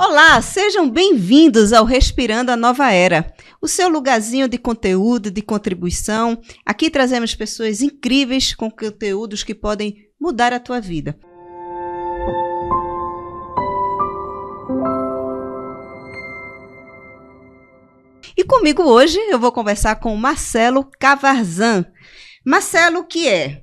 Olá, sejam bem-vindos ao Respirando a Nova Era, o seu lugarzinho de conteúdo, de contribuição. Aqui trazemos pessoas incríveis com conteúdos que podem mudar a tua vida. E comigo hoje eu vou conversar com Marcelo Cavarzan. Marcelo, que é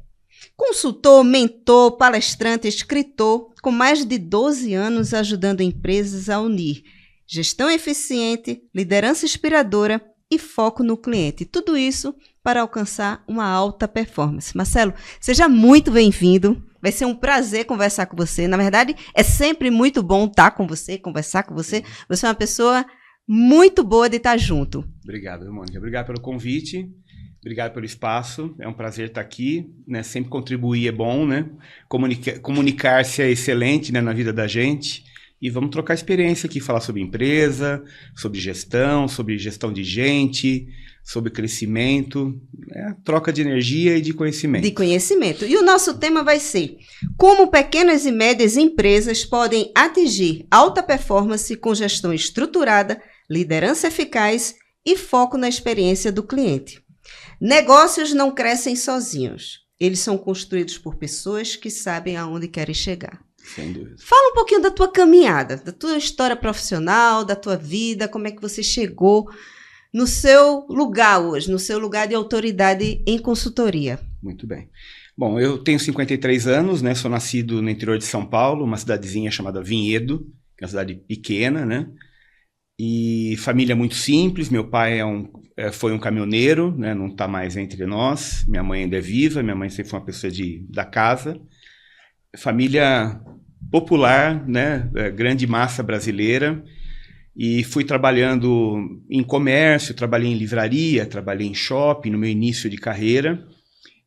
consultor, mentor, palestrante, escritor, com mais de 12 anos ajudando empresas a unir gestão eficiente, liderança inspiradora e foco no cliente. Tudo isso para alcançar uma alta performance. Marcelo, seja muito bem-vindo. Vai ser um prazer conversar com você. Na verdade, é sempre muito bom estar com você, conversar com você. Você é uma pessoa muito boa de estar junto. Obrigado, Mônica. Obrigado pelo convite. Obrigado pelo espaço, é um prazer estar aqui, né? Sempre contribuir é bom, né? Comunicar-se é excelente, né, na vida da gente. E vamos trocar experiência aqui, falar sobre empresa, sobre gestão de gente, sobre crescimento, troca de energia e de conhecimento. De conhecimento. E o nosso tema vai ser como pequenas e médias empresas podem atingir alta performance com gestão estruturada, liderança eficaz e foco na experiência do cliente. Negócios não crescem sozinhos. Eles são construídos por pessoas que sabem aonde querem chegar. Sem dúvida. Fala um pouquinho da tua caminhada, da tua história profissional, da tua vida, como é que você chegou no seu lugar hoje, no seu lugar de autoridade em consultoria. Muito bem. Bom, eu tenho 53 anos, né? Sou nascido no interior de São Paulo, uma cidadezinha chamada Vinhedo, que é uma cidade pequena, né? E família muito simples, meu pai foi um caminhoneiro, né? Não está mais entre nós, minha mãe ainda é viva, minha mãe sempre foi uma pessoa da casa. Família popular, né? Grande massa brasileira, e fui trabalhando em comércio, trabalhei em livraria, trabalhei em shopping no meu início de carreira,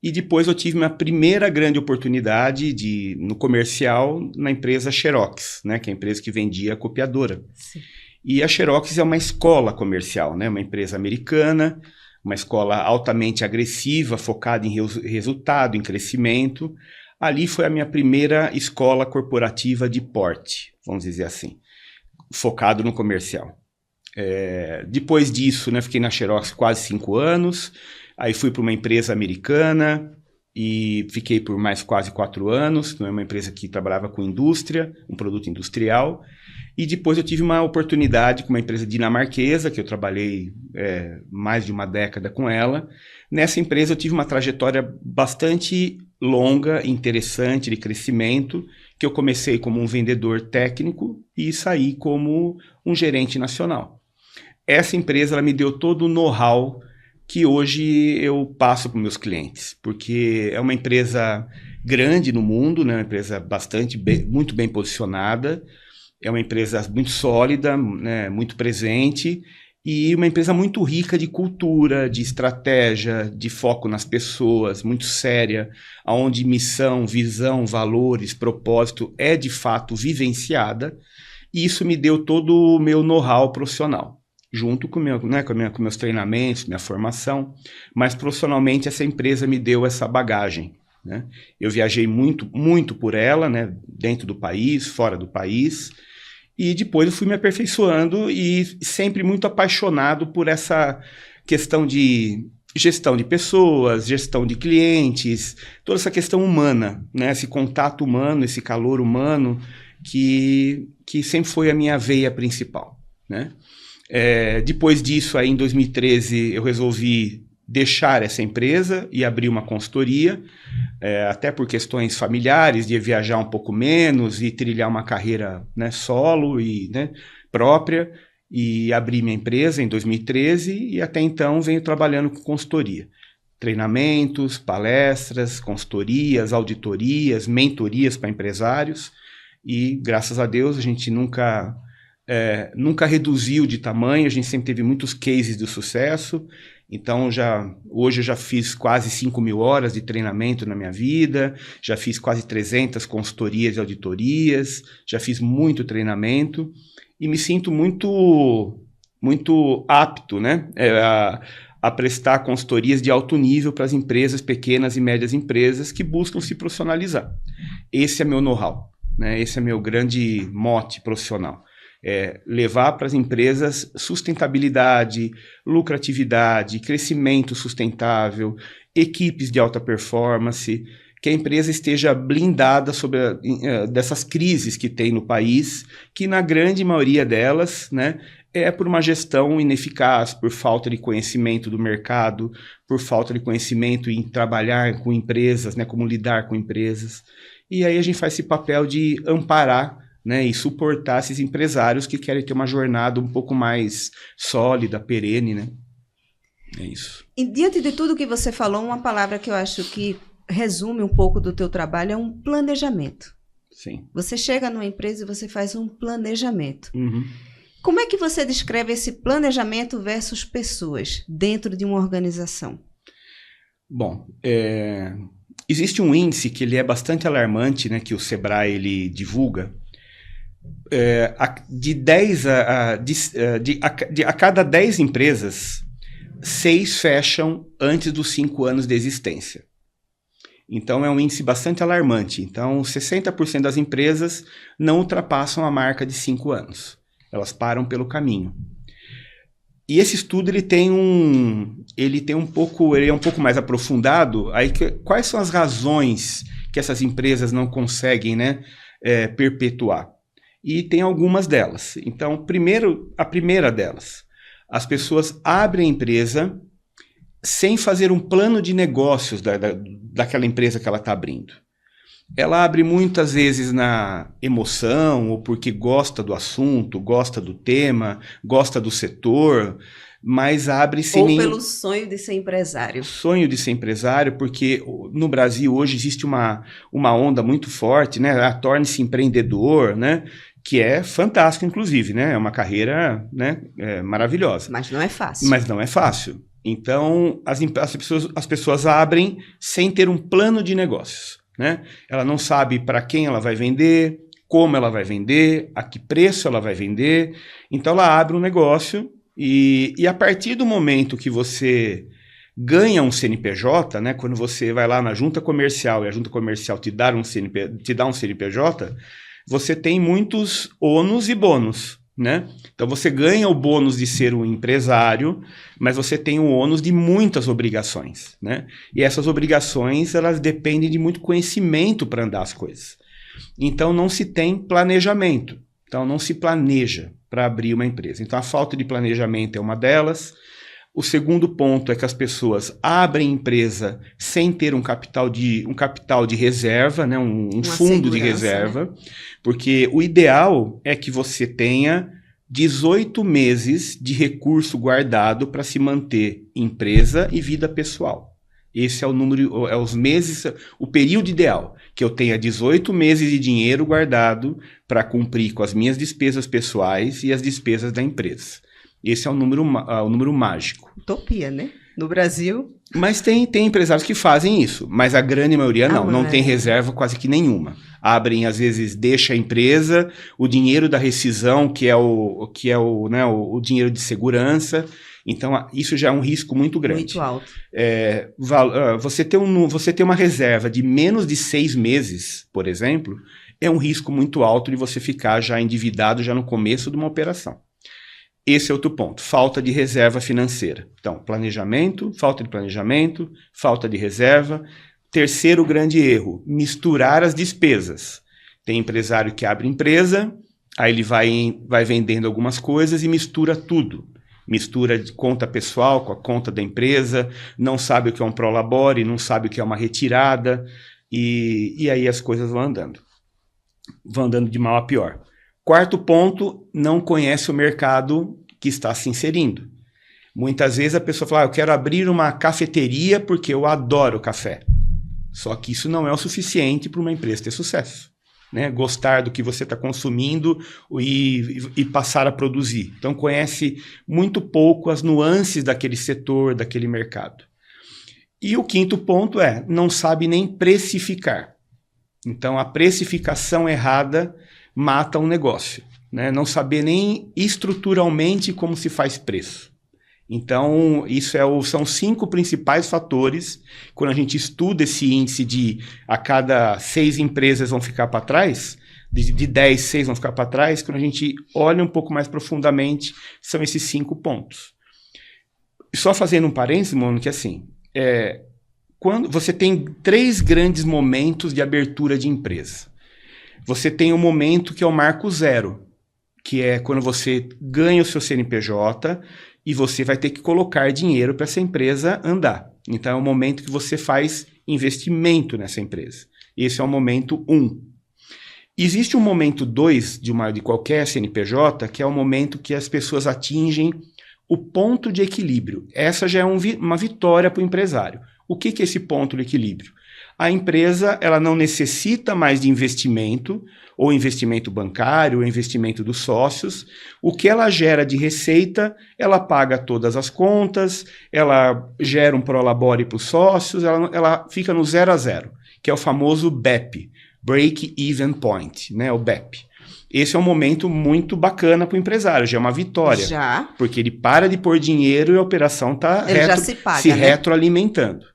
e depois eu tive minha primeira grande oportunidade no comercial na empresa Xerox, né? Que é a empresa que vendia a copiadora. Sim. E a Xerox é uma escola comercial, né? Uma empresa americana, uma escola altamente agressiva, focada em resultado, em crescimento. Ali foi a minha primeira escola corporativa de porte, vamos dizer assim, focado no comercial. Depois disso, né, fiquei na Xerox quase 5 anos, aí fui para uma empresa americana e fiquei por mais quase 4 anos, é uma empresa que trabalhava com indústria, um produto industrial. E depois eu tive uma oportunidade com uma empresa dinamarquesa, que eu trabalhei mais de uma década com ela. Nessa empresa eu tive uma trajetória bastante longa, interessante, de crescimento, que eu comecei como um vendedor técnico e saí como um gerente nacional. Essa empresa ela me deu todo o know-how que hoje eu passo para os meus clientes, porque é uma empresa grande no mundo, né? Uma empresa muito bem posicionada, é uma empresa muito sólida, né, muito presente, e uma empresa muito rica de cultura, de estratégia, de foco nas pessoas, muito séria, onde missão, visão, valores, propósito é de fato vivenciada, e isso me deu todo o meu know-how profissional, junto com meus treinamentos, minha formação, mas profissionalmente essa empresa me deu essa bagagem, né? Eu viajei muito, muito por ela, né, dentro do país, fora do país. E depois eu fui me aperfeiçoando e sempre muito apaixonado por essa questão de gestão de pessoas, gestão de clientes, toda essa questão humana, né? Esse contato humano, esse calor humano que sempre foi a minha veia principal, né? Depois disso, aí, em 2013, eu resolvi deixar essa empresa e abrir uma consultoria, até por questões familiares, de viajar um pouco menos e trilhar uma carreira, né, solo e, né, própria, e abri minha empresa em 2013 e até então venho trabalhando com consultoria. Treinamentos, palestras, consultorias, auditorias, mentorias para empresários e, graças a Deus, a gente nunca reduziu de tamanho, a gente sempre teve muitos cases de sucesso. Então, hoje eu já fiz quase 5.000 horas de treinamento na minha vida, já fiz quase 300 consultorias e auditorias, já fiz muito treinamento e me sinto muito, muito apto, né, a prestar consultorias de alto nível para as empresas, pequenas e médias empresas que buscam se profissionalizar. Esse é meu know-how, né, esse é meu grande mote profissional. Levar para as empresas sustentabilidade, lucratividade, crescimento sustentável, equipes de alta performance, que a empresa esteja blindada sobre dessas crises que tem no país, que na grande maioria delas, né, é por uma gestão ineficaz, por falta de conhecimento do mercado, por falta de conhecimento em trabalhar com empresas, né, como lidar com empresas. E aí a gente faz esse papel de amparar, né, e suportar esses empresários que querem ter uma jornada um pouco mais sólida, perene, né? É isso. E diante de tudo que você falou, uma palavra que eu acho que resume um pouco do teu trabalho é um planejamento. Sim. Você chega numa empresa e você faz um planejamento. Uhum. Como é que você descreve esse planejamento versus pessoas dentro de uma organização? Bom, existe um índice que ele é bastante alarmante, né, que o Sebrae ele divulga. A cada 10 empresas, 6 fecham antes dos 5 anos de existência. Então, é um índice bastante alarmante. Então, 60% das empresas não ultrapassam a marca de 5 anos. Elas param pelo caminho. E esse estudo ele é um pouco mais aprofundado. Aí, quais são as razões que essas empresas não conseguem, né, perpetuar? E tem algumas delas. Então, a primeira delas, as pessoas abrem a empresa sem fazer um plano de negócios daquela empresa que ela está abrindo. Ela abre muitas vezes na emoção, ou porque gosta do assunto, gosta do tema, gosta do setor, mas abre sem Ou pelo sonho de ser empresário. Sonho de ser empresário, porque no Brasil hoje existe uma onda muito forte, né? Torne-se empreendedor, né? Que é fantástico, inclusive, né? É uma carreira, né, maravilhosa. Mas não é fácil. Mas não é fácil. Então, as pessoas abrem sem ter um plano de negócios, né? Ela não sabe para quem ela vai vender, como ela vai vender, a que preço ela vai vender. Então, ela abre um negócio e a partir do momento que você ganha um CNPJ, né? Quando você vai lá na junta comercial e a junta comercial te dá um CNPJ, você tem muitos ônus e bônus, né? Então você ganha o bônus de ser um empresário, mas você tem o ônus de muitas obrigações, né? E essas obrigações, elas dependem de muito conhecimento para andar as coisas. Então não se tem planejamento. Então não se planeja para abrir uma empresa. Então a falta de planejamento é uma delas. O segundo ponto é que as pessoas abrem empresa sem ter um capital de reserva, né? um fundo de reserva, né? Porque o ideal é que você tenha 18 meses de recurso guardado para se manter empresa e vida pessoal. Esse é o número, os meses, o período ideal, que eu tenha 18 meses de dinheiro guardado para cumprir com as minhas despesas pessoais e as despesas da empresa. Esse é o número mágico. Utopia, né? No Brasil. Mas tem empresários que fazem isso, mas a grande maioria não tem reserva quase que nenhuma. Abrem, às vezes, deixa a empresa, o dinheiro da rescisão, que é o dinheiro de segurança. Então, isso já é um risco muito grande. Muito alto. Você ter uma reserva de menos de 6 meses, por exemplo, é um risco muito alto de você ficar já endividado já no começo de uma operação. Esse é outro ponto, falta de reserva financeira. Então, falta de planejamento, falta de reserva. Terceiro grande erro, misturar as despesas. Tem empresário que abre empresa, aí ele vai vendendo algumas coisas e mistura tudo. Mistura de conta pessoal com a conta da empresa, não sabe o que é um prolabore, não sabe o que é uma retirada, e aí as coisas vão andando de mal a pior. Quarto ponto, não conhece o mercado que está se inserindo. Muitas vezes a pessoa fala, eu quero abrir uma cafeteria porque eu adoro café. Só que isso não é o suficiente para uma empresa ter sucesso, né? Gostar do que você está consumindo e passar a produzir. Então conhece muito pouco as nuances daquele setor, daquele mercado. E o quinto ponto não sabe nem precificar. Então a precificação errada mata um negócio, né? Não saber nem estruturalmente como se faz preço. Então, isso são 5 principais fatores. Quando a gente estuda esse índice de a cada 6 empresas vão ficar para trás, de 10, 6 vão ficar para trás. Quando a gente olha um pouco mais profundamente, são esses 5 pontos. Só fazendo um parênteses, Mônica, que assim, quando você tem 3 grandes momentos de abertura de empresa. Você tem um momento que é o marco zero, que é quando você ganha o seu CNPJ e você vai ter que colocar dinheiro para essa empresa andar. Então é o momento que você faz investimento nessa empresa. Esse é o momento 1. Existe um momento 2 de qualquer CNPJ, que é o momento que as pessoas atingem o ponto de equilíbrio. Essa já é uma vitória para o empresário. O que é esse ponto de equilíbrio? A empresa ela não necessita mais de investimento, ou investimento bancário, ou investimento dos sócios. O que ela gera de receita, ela paga todas as contas, ela gera um prolabore para os sócios, ela fica no 0 a 0, que é o famoso BEP, Break Even Point, né, o BEP. Esse é um momento muito bacana para o empresário, já é uma vitória. Já. Porque ele para de pôr dinheiro e a operação está retroalimentando.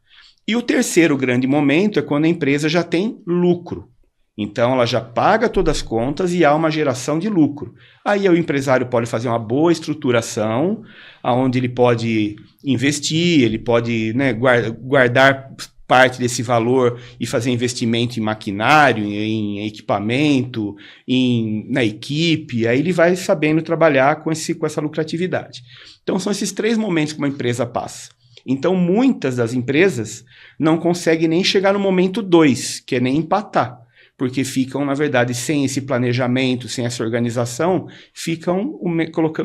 E o terceiro grande momento é quando a empresa já tem lucro. Então, ela já paga todas as contas e há uma geração de lucro. Aí o empresário pode fazer uma boa estruturação, onde ele pode investir, ele pode, né, guardar parte desse valor e fazer investimento em maquinário, em equipamento, na equipe. Aí ele vai sabendo trabalhar com essa lucratividade. Então, são esses 3 momentos que uma empresa passa. Então, muitas das empresas não conseguem nem chegar no momento 2, que é nem empatar. Porque ficam, na verdade, sem esse planejamento, sem essa organização, ficam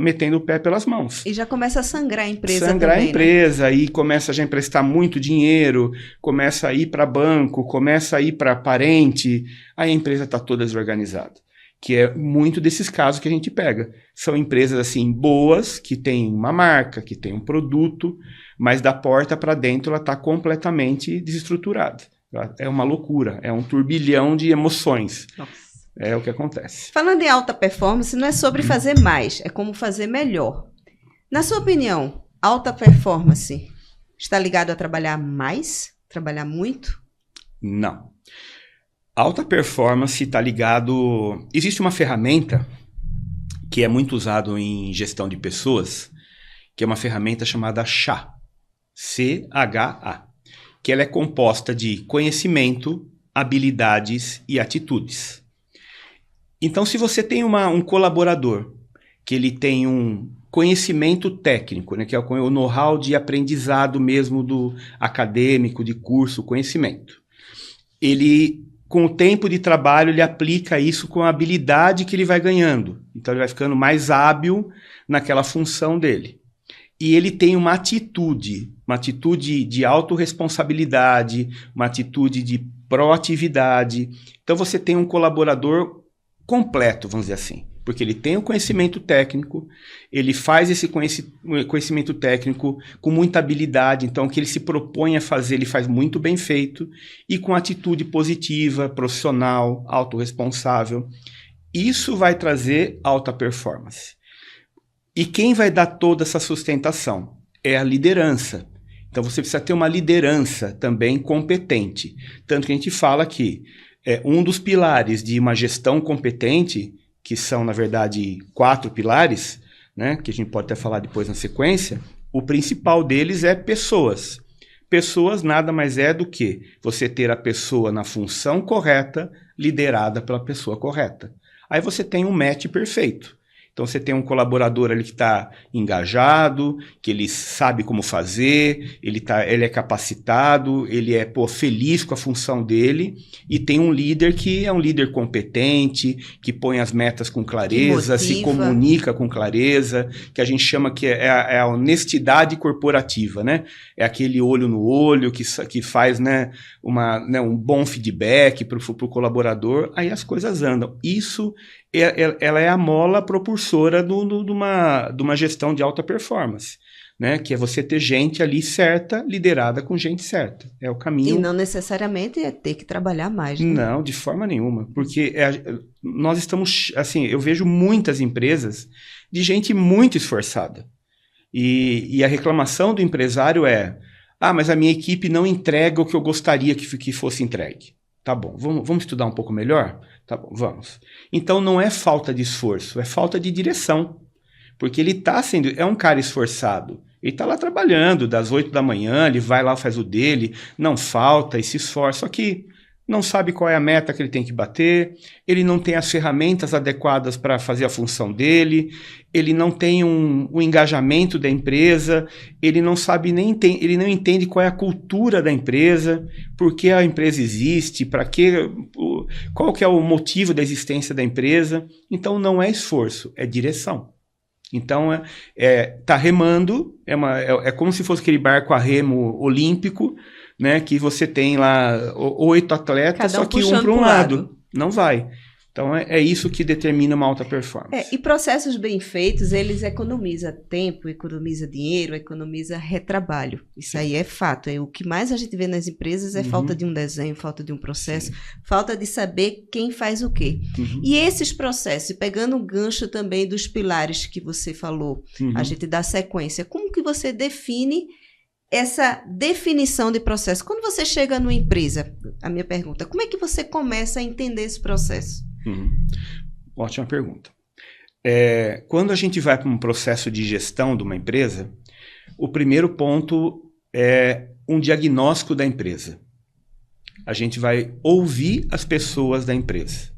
metendo o pé pelas mãos. E já começa a sangrar a empresa Sangrar também, a empresa, né? E começa já a emprestar muito dinheiro, começa a ir para banco, começa a ir para parente, aí a empresa está toda desorganizada. Que é muito desses casos que a gente pega. São empresas, assim, boas, que têm uma marca, que têm um produto, mas da porta para dentro ela está completamente desestruturada. É uma loucura, é um turbilhão de emoções. Nossa. É o que acontece. Falando em alta performance, não é sobre fazer mais, é como fazer melhor. Na sua opinião, alta performance está ligado a trabalhar mais? Trabalhar muito? Não. Alta performance está ligado... Existe uma ferramenta que é muito usada em gestão de pessoas, que é uma ferramenta chamada CHA. C-H-A. Que ela é composta de conhecimento, habilidades e atitudes. Então, se você tem um colaborador que ele tem um conhecimento técnico, né, que é o know-how de aprendizado mesmo do acadêmico, de curso, conhecimento, ele, com o tempo de trabalho, ele aplica isso com a habilidade que ele vai ganhando. Então, ele vai ficando mais hábil naquela função dele. E ele tem uma atitude de autorresponsabilidade, uma atitude de proatividade. Então, você tem um colaborador completo, vamos dizer assim, porque ele tem o conhecimento técnico, ele faz esse conhecimento técnico com muita habilidade, então o que ele se propõe a fazer, ele faz muito bem feito, e com atitude positiva, profissional, autorresponsável. Isso vai trazer alta performance. E quem vai dar toda essa sustentação? É a liderança. Então você precisa ter uma liderança também competente. Tanto que a gente fala que um dos pilares de uma gestão competente, que são, na verdade, 4 pilares, né, que a gente pode até falar depois na sequência, o principal deles é pessoas. Pessoas nada mais é do que você ter a pessoa na função correta, liderada pela pessoa correta. Aí você tem um match perfeito. Então, você tem um colaborador ali que está engajado, que ele sabe como fazer, ele é capacitado, ele é feliz com a função dele, e tem um líder que é um líder competente, que põe as metas com clareza, se comunica com clareza, que a gente chama que é a honestidade corporativa, né? É aquele olho no olho que faz, né, um bom feedback para o colaborador, aí as coisas andam. Isso ela é a mola propulsora de uma gestão de alta performance, né? Que é você ter gente ali certa, liderada com gente certa. É o caminho. E não necessariamente é ter que trabalhar mais, né? Não, de forma nenhuma. Porque nós estamos, assim, eu vejo muitas empresas de gente muito esforçada. E a reclamação do empresário é: mas a minha equipe não entrega o que eu gostaria que fosse entregue. Tá bom, vamos estudar um pouco melhor? Tá bom, vamos. Então não é falta de esforço, é falta de direção. Porque ele é um cara esforçado. Ele está lá trabalhando das 8 da manhã, ele vai lá, faz o dele, não falta e se esforça. Só que não sabe qual é a meta que ele tem que bater, ele não tem as ferramentas adequadas para fazer a função dele, ele não tem um engajamento da empresa, ele não sabe ele não entende qual é a cultura da empresa, por que a empresa existe, qual que é o motivo da existência da empresa. Então não é esforço, é direção. Então, tá remando, é como se fosse aquele barco a remo olímpico, né, que você tem lá 8 atletas, só que um para um lado. Não vai. Então, é isso que determina uma alta performance. E processos bem feitos, eles economizam tempo, economiza dinheiro, economiza retrabalho. Isso aí é fato. O que mais a gente vê nas empresas é falta de um desenho, falta de um processo, falta de saber quem faz o quê. E esses processos, pegando o gancho também dos pilares que você falou, a gente dá sequência. Como que você define essa definição de processo? Quando você chega numa empresa, a minha pergunta, como é que você começa a entender esse processo? Ótima pergunta. Quando a gente vai para um processo de gestão de uma empresa, o primeiro ponto é um diagnóstico da empresa. A gente vai ouvir as pessoas da empresa.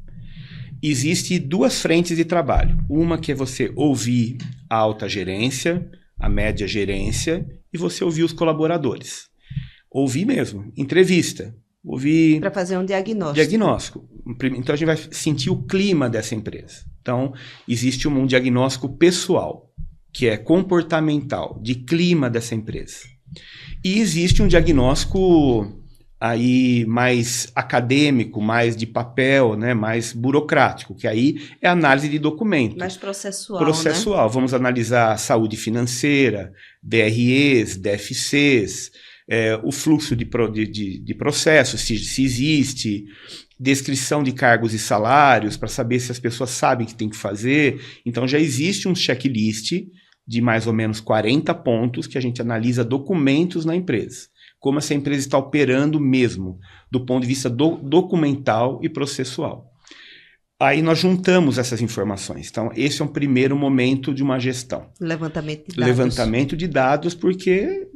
Existem 2 frentes de trabalho. Uma que é você ouvir a alta gerência, a média gerência, e você ouvir os colaboradores. Ouvir mesmo, entrevista. Para fazer um diagnóstico. Então, a gente vai sentir o clima dessa empresa. Então, existe um diagnóstico pessoal, que é comportamental, de clima dessa empresa. E existe um diagnóstico aí mais acadêmico, mais de papel, né, mais burocrático, que aí é análise de documento. Mais processual, Processual. Né? Vamos analisar saúde financeira, DREs, DFCs, o fluxo de processos, se existe, descrição de cargos e salários, para saber se as pessoas sabem o que tem que fazer. Então, já existe um checklist de mais ou menos 40 pontos que a gente analisa documentos na empresa. Como essa empresa está operando mesmo, do ponto de vista documental e processual. Aí nós juntamos essas informações. Então, esse é um primeiro momento de uma gestão. Levantamento de dados. Levantamento de dados, porque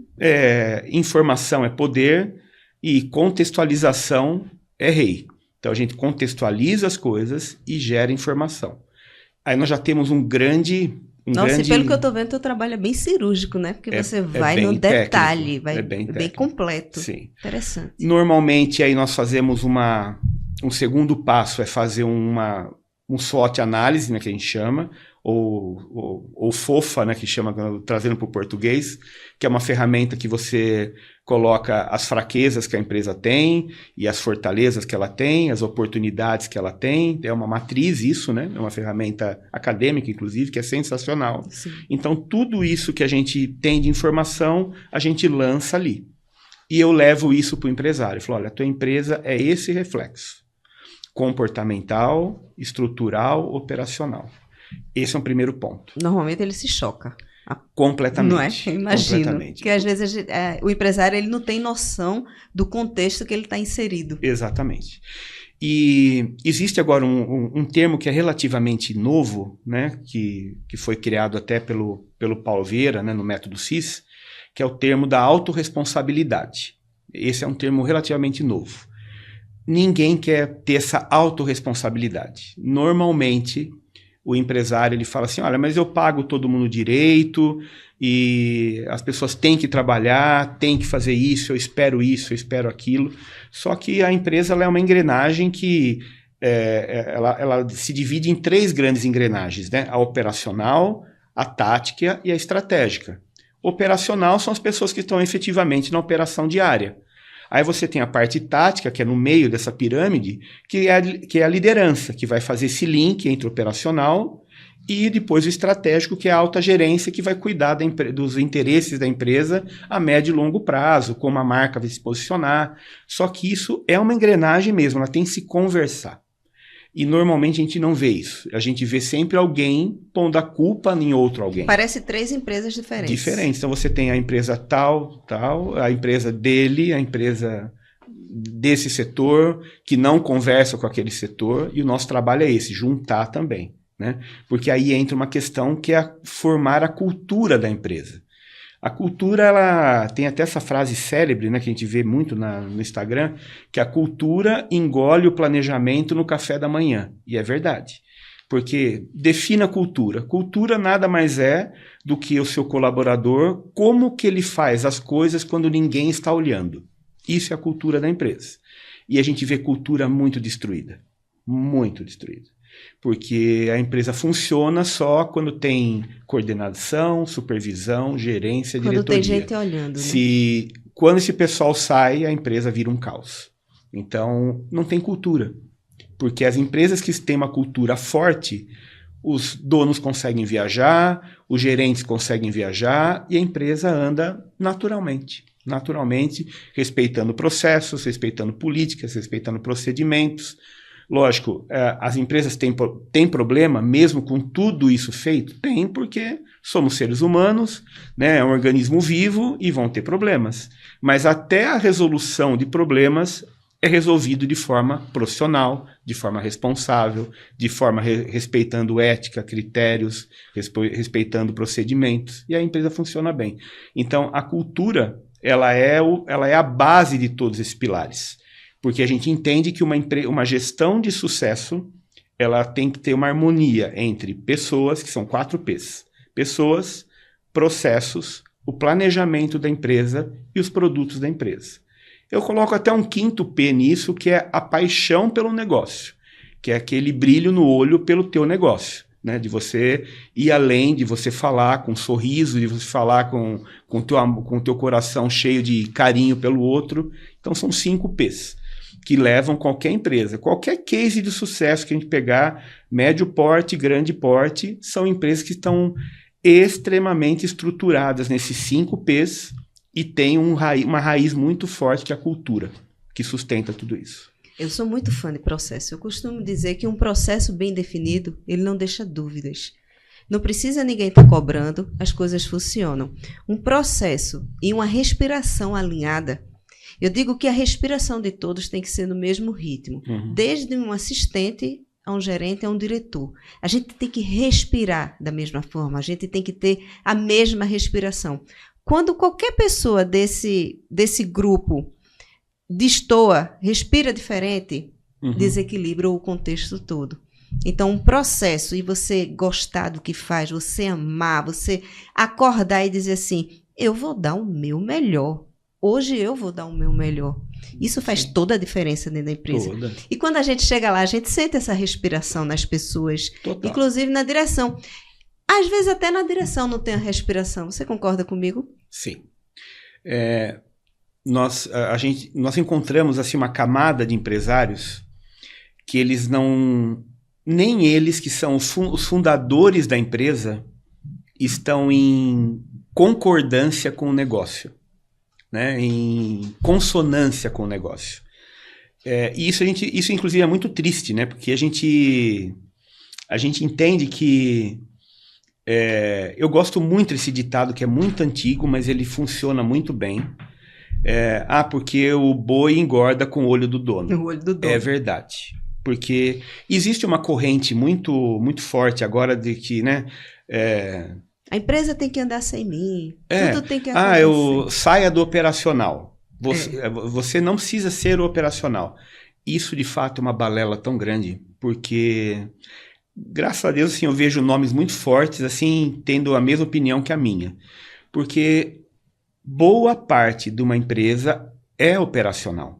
informação é poder e contextualização é rei. Então, a gente contextualiza as coisas e gera informação. Aí nós já temos um grande... Nossa, e pelo que eu estou vendo, o teu trabalho é bem cirúrgico, né? Porque você vai no detalhe, técnico, bem completo. Sim. Interessante. Normalmente, aí nós fazemos um segundo passo, é fazer um SWOT análise, né, que a gente chama, ou FOFA, né, que chama, trazendo para o português, que é uma ferramenta que você coloca as fraquezas que a empresa tem e as fortalezas que ela tem, as oportunidades que ela tem. É uma matriz isso, né? É uma ferramenta acadêmica, inclusive, que é sensacional. Sim. Então, tudo isso que a gente tem de informação, a gente lança ali. E eu levo isso para o empresário. Eu falo, olha, a tua empresa é esse reflexo. Comportamental, estrutural, operacional. Esse é o primeiro ponto. Normalmente ele se choca. Completamente. Não é? Imagino. Porque às vezes o empresário ele não tem noção do contexto que ele está inserido. Exatamente. E existe agora um termo que é relativamente novo, né, que foi criado até pelo Paulo Vieira, né, no método CIS, que é o termo da autorresponsabilidade. Esse é um termo relativamente novo. Ninguém quer ter essa autorresponsabilidade. Normalmente, o empresário ele fala assim, olha, mas eu pago todo mundo direito e as pessoas têm que trabalhar, têm que fazer isso, eu espero aquilo. Só que a empresa ela é uma engrenagem que ela se divide em 3 grandes engrenagens, né? A operacional, a tática e a estratégica. Operacional são as pessoas que estão efetivamente na operação diária. Aí você tem a parte tática, que é no meio dessa pirâmide, que é a liderança, que vai fazer esse link entre o operacional e depois o estratégico, que é a alta gerência, que vai cuidar dos interesses da empresa a médio e longo prazo, como a marca vai se posicionar. Só que isso é uma engrenagem mesmo, ela tem que se conversar. E normalmente a gente não vê isso. A gente vê sempre alguém pondo a culpa em outro alguém. Parece 3 empresas diferentes. Então você tem a empresa tal, a empresa dele, a empresa desse setor, que não conversa com aquele setor, e o nosso trabalho é esse, juntar também, né? Porque aí entra uma questão que é formar a cultura da empresa. A cultura, ela tem até essa frase célebre, né, que a gente vê muito no Instagram, que a cultura engole o planejamento no café da manhã. E é verdade. Porque defina a cultura. Cultura nada mais é do que o seu colaborador, como que ele faz as coisas quando ninguém está olhando. Isso é a cultura da empresa. E a gente vê cultura muito destruída. Muito destruída. Porque a empresa funciona só quando tem coordenação, supervisão, gerência, diretoria. Quando tem gente olhando, né? Quando esse pessoal sai, a empresa vira um caos. Então, não tem cultura. Porque as empresas que têm uma cultura forte, os donos conseguem viajar, os gerentes conseguem viajar e a empresa anda naturalmente. Naturalmente, respeitando processos, respeitando políticas, respeitando procedimentos. Lógico, as empresas têm problema, mesmo com tudo isso feito? Tem, porque somos seres humanos, né? É um organismo vivo e vão ter problemas. Mas até a resolução de problemas é resolvido de forma profissional, de forma responsável, de forma respeitando ética, critérios, respeitando procedimentos, e a empresa funciona bem. Então, a cultura, ela é a base de todos esses pilares. Porque a gente entende que uma gestão de sucesso, ela tem que ter uma harmonia entre pessoas, que são 4 P's. Pessoas, processos, o planejamento da empresa e os produtos da empresa. Eu coloco até um 5º P nisso, que é a paixão pelo negócio, que é aquele brilho no olho pelo teu negócio, né? De você ir além, de você falar com um sorriso, de você falar com o teu coração cheio de carinho pelo outro. Então são 5 P's. Que levam qualquer empresa, qualquer case de sucesso que a gente pegar, médio porte, grande porte, são empresas que estão extremamente estruturadas nesses 5 P's e têm uma raiz muito forte, que é a cultura, que sustenta tudo isso. Eu sou muito fã de processo. Eu costumo dizer que um processo bem definido, ele não deixa dúvidas. Não precisa ninguém estar cobrando, as coisas funcionam. Um processo e uma respiração alinhada. Eu digo que a respiração de todos tem que ser no mesmo ritmo. Desde um assistente a um gerente, a um diretor. A gente tem que respirar da mesma forma. A gente tem que ter a mesma respiração. Quando qualquer pessoa desse grupo destoa, respira diferente, desequilibra o contexto todo. Então, um processo, e você gostar do que faz, você amar, você acordar e dizer assim, eu vou dar o meu melhor. Hoje eu vou dar o meu melhor. Isso faz toda a diferença dentro da empresa. Toda. E quando a gente chega lá, a gente sente essa respiração nas pessoas, total. Inclusive na direção. Às vezes até na direção não tem a respiração. Você concorda comigo? Sim. Nós encontramos assim, uma camada de empresários que eles não... Nem eles, que são os fundadores da empresa, estão em concordância com o negócio. Né, em consonância com o negócio. E isso inclusive é muito triste, né, porque a gente entende que eu gosto muito desse ditado, que é muito antigo, mas ele funciona muito bem. Porque o boi engorda com o olho do dono. O olho do dono. É verdade. Porque existe uma corrente muito, muito forte agora de que, né, a empresa tem que andar sem mim. Tudo tem que acontecer. Saia do operacional. Você não precisa ser o operacional. Isso, de fato, é uma balela tão grande, porque, graças a Deus, assim, eu vejo nomes muito fortes, assim, tendo a mesma opinião que a minha. Porque boa parte de uma empresa é operacional.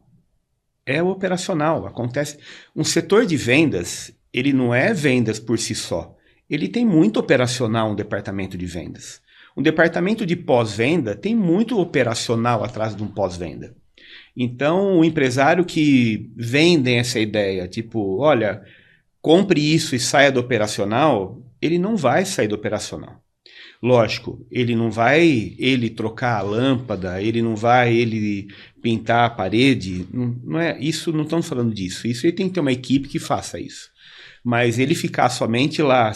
É operacional. Acontece. Um setor de vendas, ele não é vendas por si só. Ele tem muito operacional, um departamento de vendas. Um departamento de pós-venda tem muito operacional atrás de um pós-venda. Então, o empresário que vende essa ideia, tipo, olha, compre isso e saia do operacional, ele não vai sair do operacional. Lógico, ele não vai trocar a lâmpada, ele não vai pintar a parede, não estamos falando disso. Isso ele tem que ter uma equipe que faça isso. Mas ele ficar somente lá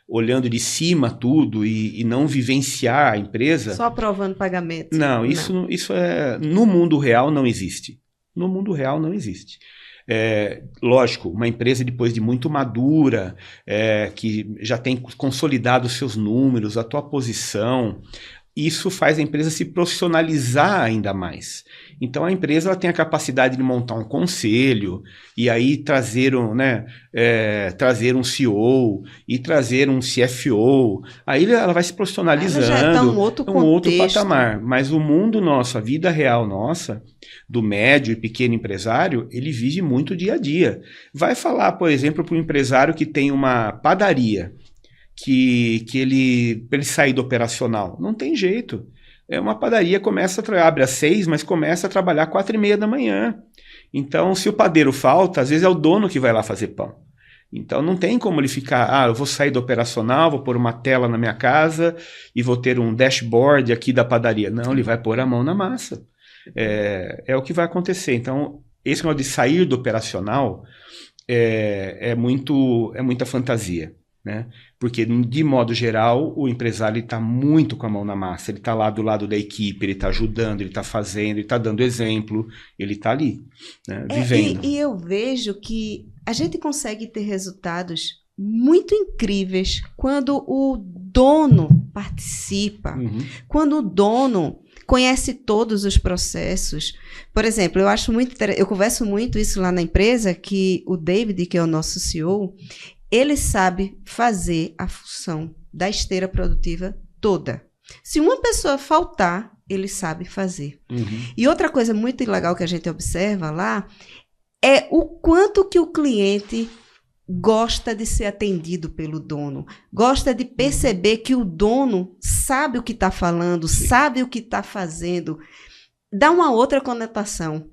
olhando de cima tudo e não vivenciar a empresa... Só aprovando pagamento. Não, isso no mundo real não existe. No mundo real não existe. Lógico, uma empresa depois de muito madura, que já tem consolidado os seus números, a tua posição, isso faz a empresa se profissionalizar ainda mais. Então a empresa ela tem a capacidade de montar um conselho e aí trazer um CEO e trazer um CFO. Aí ela vai se profissionalizando, já tá um outro patamar. Mas o mundo nosso, a vida real nossa, do médio e pequeno empresário, ele vive muito dia a dia. Vai falar, por exemplo, para um empresário que tem uma padaria, que ele sair do operacional. Não tem jeito. Uma padaria abre às 6, mas começa a trabalhar às 4:30 da manhã. Então, se o padeiro falta, às vezes é o dono que vai lá fazer pão. Então, não tem como ele ficar, eu vou sair do operacional, vou pôr uma tela na minha casa e vou ter um dashboard aqui da padaria. Não, ele vai pôr a mão na massa. É o que vai acontecer. Então, esse negócio de sair do operacional é muita fantasia. Né? Porque, de modo geral, o empresário está muito com a mão na massa. Ele está lá do lado da equipe, ele está ajudando, ele está fazendo, ele está dando exemplo, ele está ali, né? Vivendo. E eu vejo que a gente consegue ter resultados muito incríveis quando o dono participa, quando o dono conhece todos os processos. Por exemplo, eu converso muito isso lá na empresa, que o David, que é o nosso CEO, ele sabe fazer a função da esteira produtiva toda. Se uma pessoa faltar, ele sabe fazer. E outra coisa muito legal que a gente observa lá é o quanto que o cliente gosta de ser atendido pelo dono, gosta de perceber que o dono sabe o que está falando, sabe o que está fazendo. Dá uma outra conotação.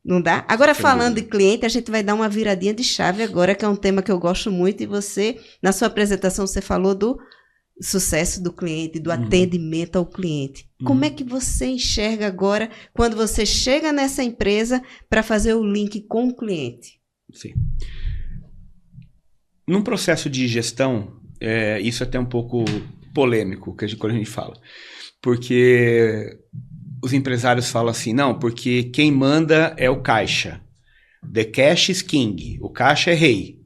Não dá? Agora, falando de cliente, a gente vai dar uma viradinha de chave agora, que é um tema que eu gosto muito, e você, na sua apresentação, você falou do sucesso do cliente, do atendimento ao cliente. Como é que você enxerga agora, quando você chega nessa empresa, para fazer o link com o cliente? Sim. Num processo de gestão, isso é até um pouco polêmico, quando a gente fala, porque os empresários falam assim, não, porque quem manda é o caixa. The cash is king. O caixa é rei.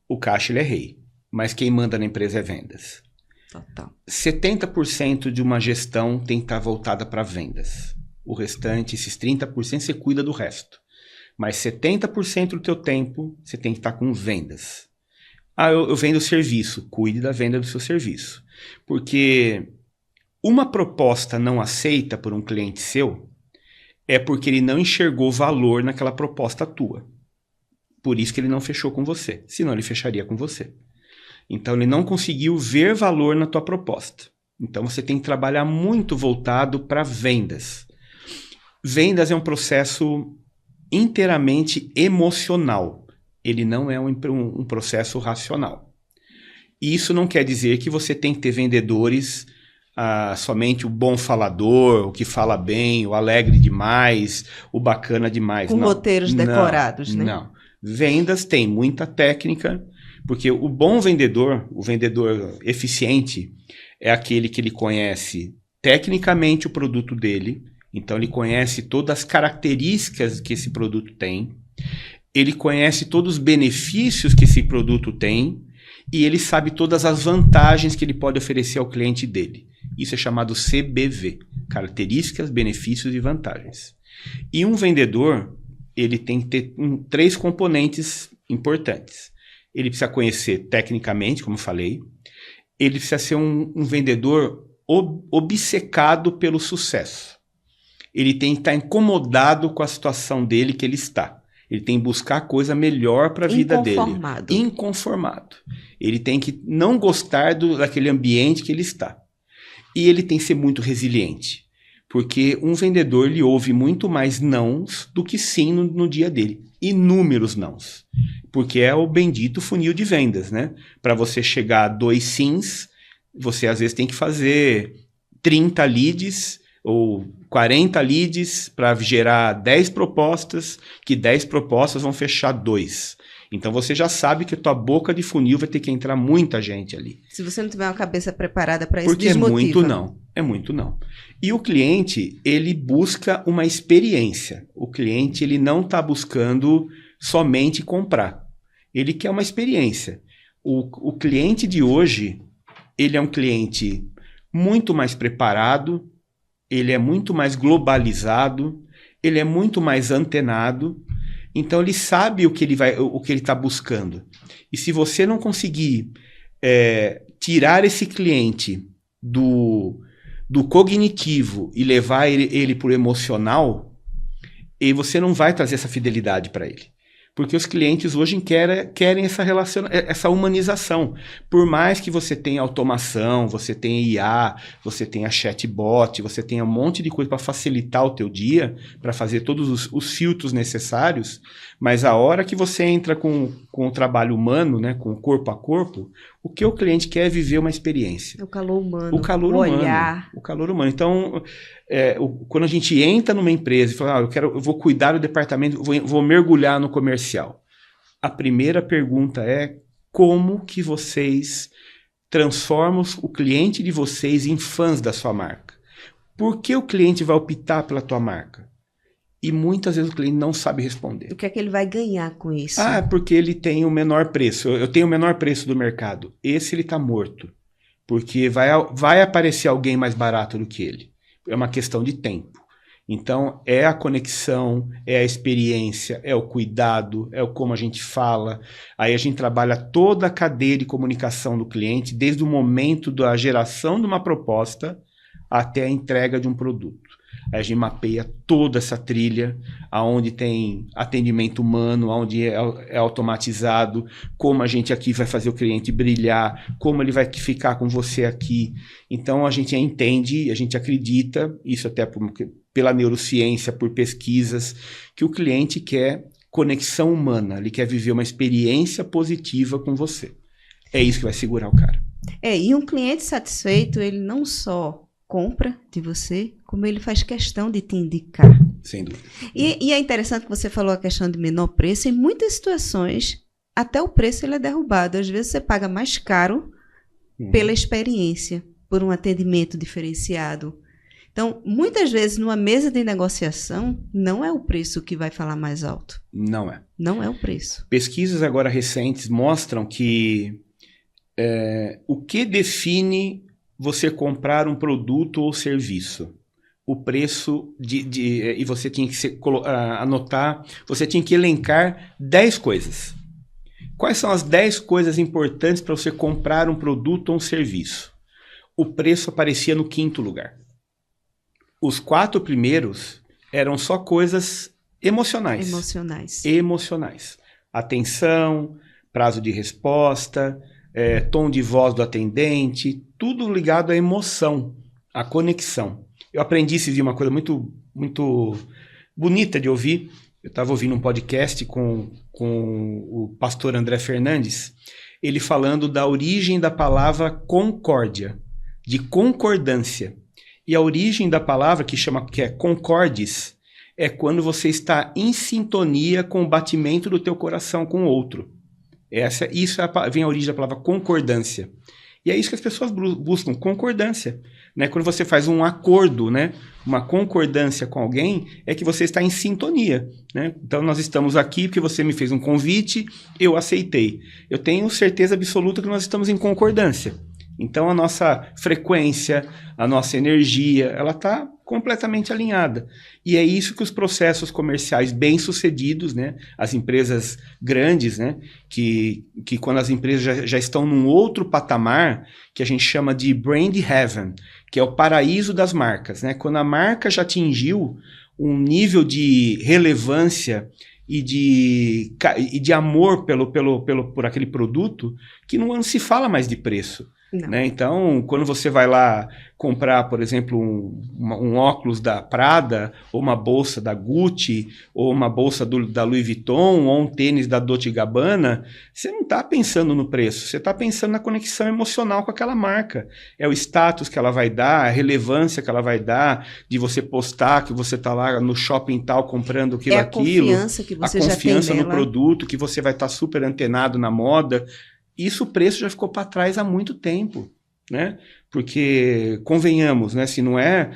O caixa ele é rei. Mas quem manda na empresa é vendas. Total. 70% de uma gestão tem que estar voltada para vendas. O restante, esses 30%, você cuida do resto. Mas 70% do teu tempo, você tem que estar com vendas. Eu vendo serviço. Cuide da venda do seu serviço. Porque uma proposta não aceita por um cliente seu é porque ele não enxergou valor naquela proposta tua. Por isso que ele não fechou com você. Senão ele fecharia com você. Então ele não conseguiu ver valor na tua proposta. Então você tem que trabalhar muito voltado para vendas. Vendas é um processo inteiramente emocional. Ele não é um processo racional. E isso não quer dizer que você tem que ter vendedores somente o bom falador, o que fala bem, o alegre demais, o bacana demais. Com roteiros decorados, né? Não. Vendas tem muita técnica, porque o bom vendedor, o vendedor eficiente, é aquele que ele conhece tecnicamente o produto dele, então ele conhece todas as características que esse produto tem, ele conhece todos os benefícios que esse produto tem, e ele sabe todas as vantagens que ele pode oferecer ao cliente dele. Isso é chamado CBV, características, benefícios e vantagens. E um vendedor, ele tem que ter 3 componentes importantes. Ele precisa conhecer tecnicamente, como eu falei. Ele precisa ser um vendedor obcecado pelo sucesso. Ele tem que estar incomodado com a situação dele que ele está. Ele tem que buscar coisa melhor para a vida dele. Inconformado. Ele tem que não gostar daquele ambiente que ele está. E ele tem que ser muito resiliente. Porque um vendedor, ele ouve muito mais nãos do que sim no dia dele. Inúmeros nãos. Porque é o bendito funil de vendas, né? Para você chegar a 2 sims, você às vezes tem que fazer 30 leads ou 40 leads para gerar 10 propostas, que 10 propostas vão fechar 2. Então você já sabe que a tua boca de funil vai ter que entrar muita gente ali. Se você não tiver uma cabeça preparada para isso, porque desmotiva. É muito não. É muito não. E o cliente, ele busca uma experiência. O cliente, ele não está buscando somente comprar. Ele quer uma experiência. O cliente de hoje, ele é um cliente muito mais preparado, ele é muito mais globalizado, ele é muito mais antenado, então ele sabe o que ele está buscando. E se você não conseguir tirar esse cliente do cognitivo e levar ele para o emocional, e você não vai trazer essa fidelidade para ele. Porque os clientes hoje querem essa humanização. Por mais que você tenha automação, você tenha IA, você tenha chatbot, você tenha um monte de coisa para facilitar o teu dia, para fazer todos os filtros necessários, mas a hora que você entra com o trabalho humano, né, com o corpo a corpo, o que o cliente quer é viver uma experiência. O calor humano, o calor olhar. O calor humano. Então, quando a gente entra numa empresa e fala, eu vou cuidar do departamento, vou mergulhar no comercial. A primeira pergunta é como que vocês transformam o cliente de vocês em fãs da sua marca? Por que o cliente vai optar pela tua marca? E muitas vezes o cliente não sabe responder. O que é que ele vai ganhar com isso? Porque ele tem o menor preço. Eu tenho o menor preço do mercado. Esse ele está morto. Porque vai aparecer alguém mais barato do que ele. É uma questão de tempo. Então, é a conexão, é a experiência, é o cuidado, é o como a gente fala. Aí a gente trabalha toda a cadeia de comunicação do cliente, desde o momento da geração de uma proposta até a entrega de um produto. Aí a gente mapeia toda essa trilha, aonde tem atendimento humano, aonde é automatizado, como a gente aqui vai fazer o cliente brilhar, como ele vai ficar com você aqui. Então a gente entende, a gente acredita, isso até pela neurociência, por pesquisas, que o cliente quer conexão humana, ele quer viver uma experiência positiva com você. É isso que vai segurar o cara. E um cliente satisfeito, ele não só compra de você, como ele faz questão de te indicar. Sem dúvida. E é interessante que você falou a questão de menor preço. Em muitas situações, até o preço ele é derrubado. Às vezes você paga mais caro pela experiência, por um atendimento diferenciado. Então, muitas vezes, numa mesa de negociação, não é o preço que vai falar mais alto. Não é. Não é o preço. Pesquisas agora recentes mostram que o que define você comprar um produto ou serviço, o preço e você tinha que anotar, você tinha que elencar 10 coisas. Quais são as 10 coisas importantes para você comprar um produto ou um serviço? O preço aparecia no 5º lugar. Os 4 primeiros eram só coisas emocionais. Emocionais. Atenção, prazo de resposta, tom de voz do atendente, tudo ligado à emoção, à conexão. Eu aprendi esse dia uma coisa muito, muito bonita de ouvir. Eu estava ouvindo um podcast com o pastor André Fernandes, ele falando da origem da palavra concórdia, de concordância. E a origem da palavra, que é concordes, é quando você está em sintonia com o batimento do teu coração com o outro. Vem a origem da palavra concordância. E é isso que as pessoas buscam, concordância. Né? Quando você faz um acordo, né? Uma concordância com alguém, é que você está em sintonia. Né? Então, nós estamos aqui porque você me fez um convite, eu aceitei. Eu tenho certeza absoluta que nós estamos em concordância. Então, a nossa frequência, a nossa energia, ela está completamente alinhada. E é isso que os processos comerciais bem-sucedidos, né? As empresas grandes, né? Que quando as empresas já estão num outro patamar, que a gente chama de brand heaven, que é o paraíso das marcas, né? Quando a marca já atingiu um nível de relevância e de amor por aquele produto, que não se fala mais de preço. Né? Então, quando você vai lá comprar, por exemplo, um óculos da Prada, ou uma bolsa da Gucci, ou uma bolsa da Louis Vuitton, ou um tênis da Dolce & Gabbana, você não está pensando no preço, você está pensando na conexão emocional com aquela marca. É o status que ela vai dar, a relevância que ela vai dar, de você postar que você está lá no shopping tal comprando aquilo, aquilo. A confiança que você já tem nela. A confiança no nela. produto, que você vai estar super antenado na moda. Isso o preço já ficou para trás há muito tempo. né? Porque, convenhamos, né? Se não é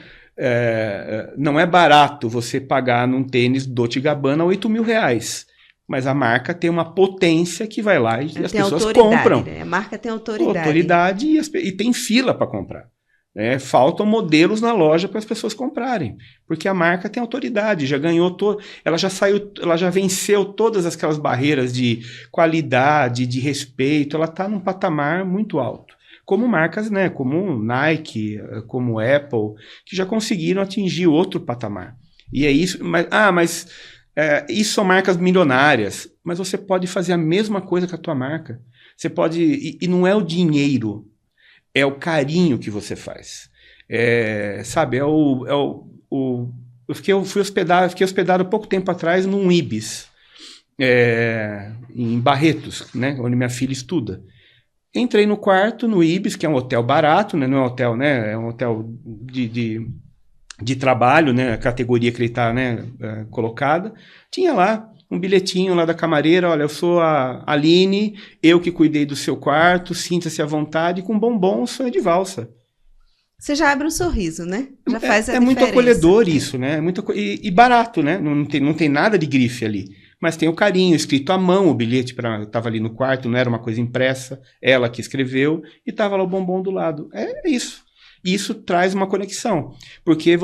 barato você pagar num tênis Dolce & Gabbana R$8.000. Mas a marca tem uma potência que vai lá e as pessoas compram. Né? A marca tem autoridade. Autoridade e tem fila para comprar. Né? Faltam modelos na loja para as pessoas comprarem. Porque a marca tem autoridade, já ganhou ela já venceu todas aquelas barreiras de qualidade, de respeito, ela está num patamar muito alto. Como marcas, né, como Nike, como Apple, que já conseguiram atingir outro patamar. E é isso, mas isso são marcas milionárias, mas você pode fazer a mesma coisa com a tua marca. Você pode, e não é o dinheiro, é o carinho que você faz. Sabe, eu fiquei hospedado há pouco tempo atrás num Ibis, em Barretos, né, onde minha filha estuda. Entrei no quarto, no Ibis, que é um hotel barato, né, não é um hotel, né, é um hotel de trabalho, né, a categoria que ele está, né, colocada. Tinha lá um bilhetinho lá da camareira: olha, eu sou a Aline, eu que cuidei do seu quarto, sinta-se à vontade, com bombons, sonho de valsa. Você já abre um sorriso, né? Já faz a diferença. Muito acolhedor isso, né? E barato, né? Não tem nada de grife ali. Mas tem o carinho, escrito à mão, o bilhete estava ali no quarto, não era uma coisa impressa, ela que escreveu, e estava lá o bombom do lado. É isso. Isso traz uma conexão. Porque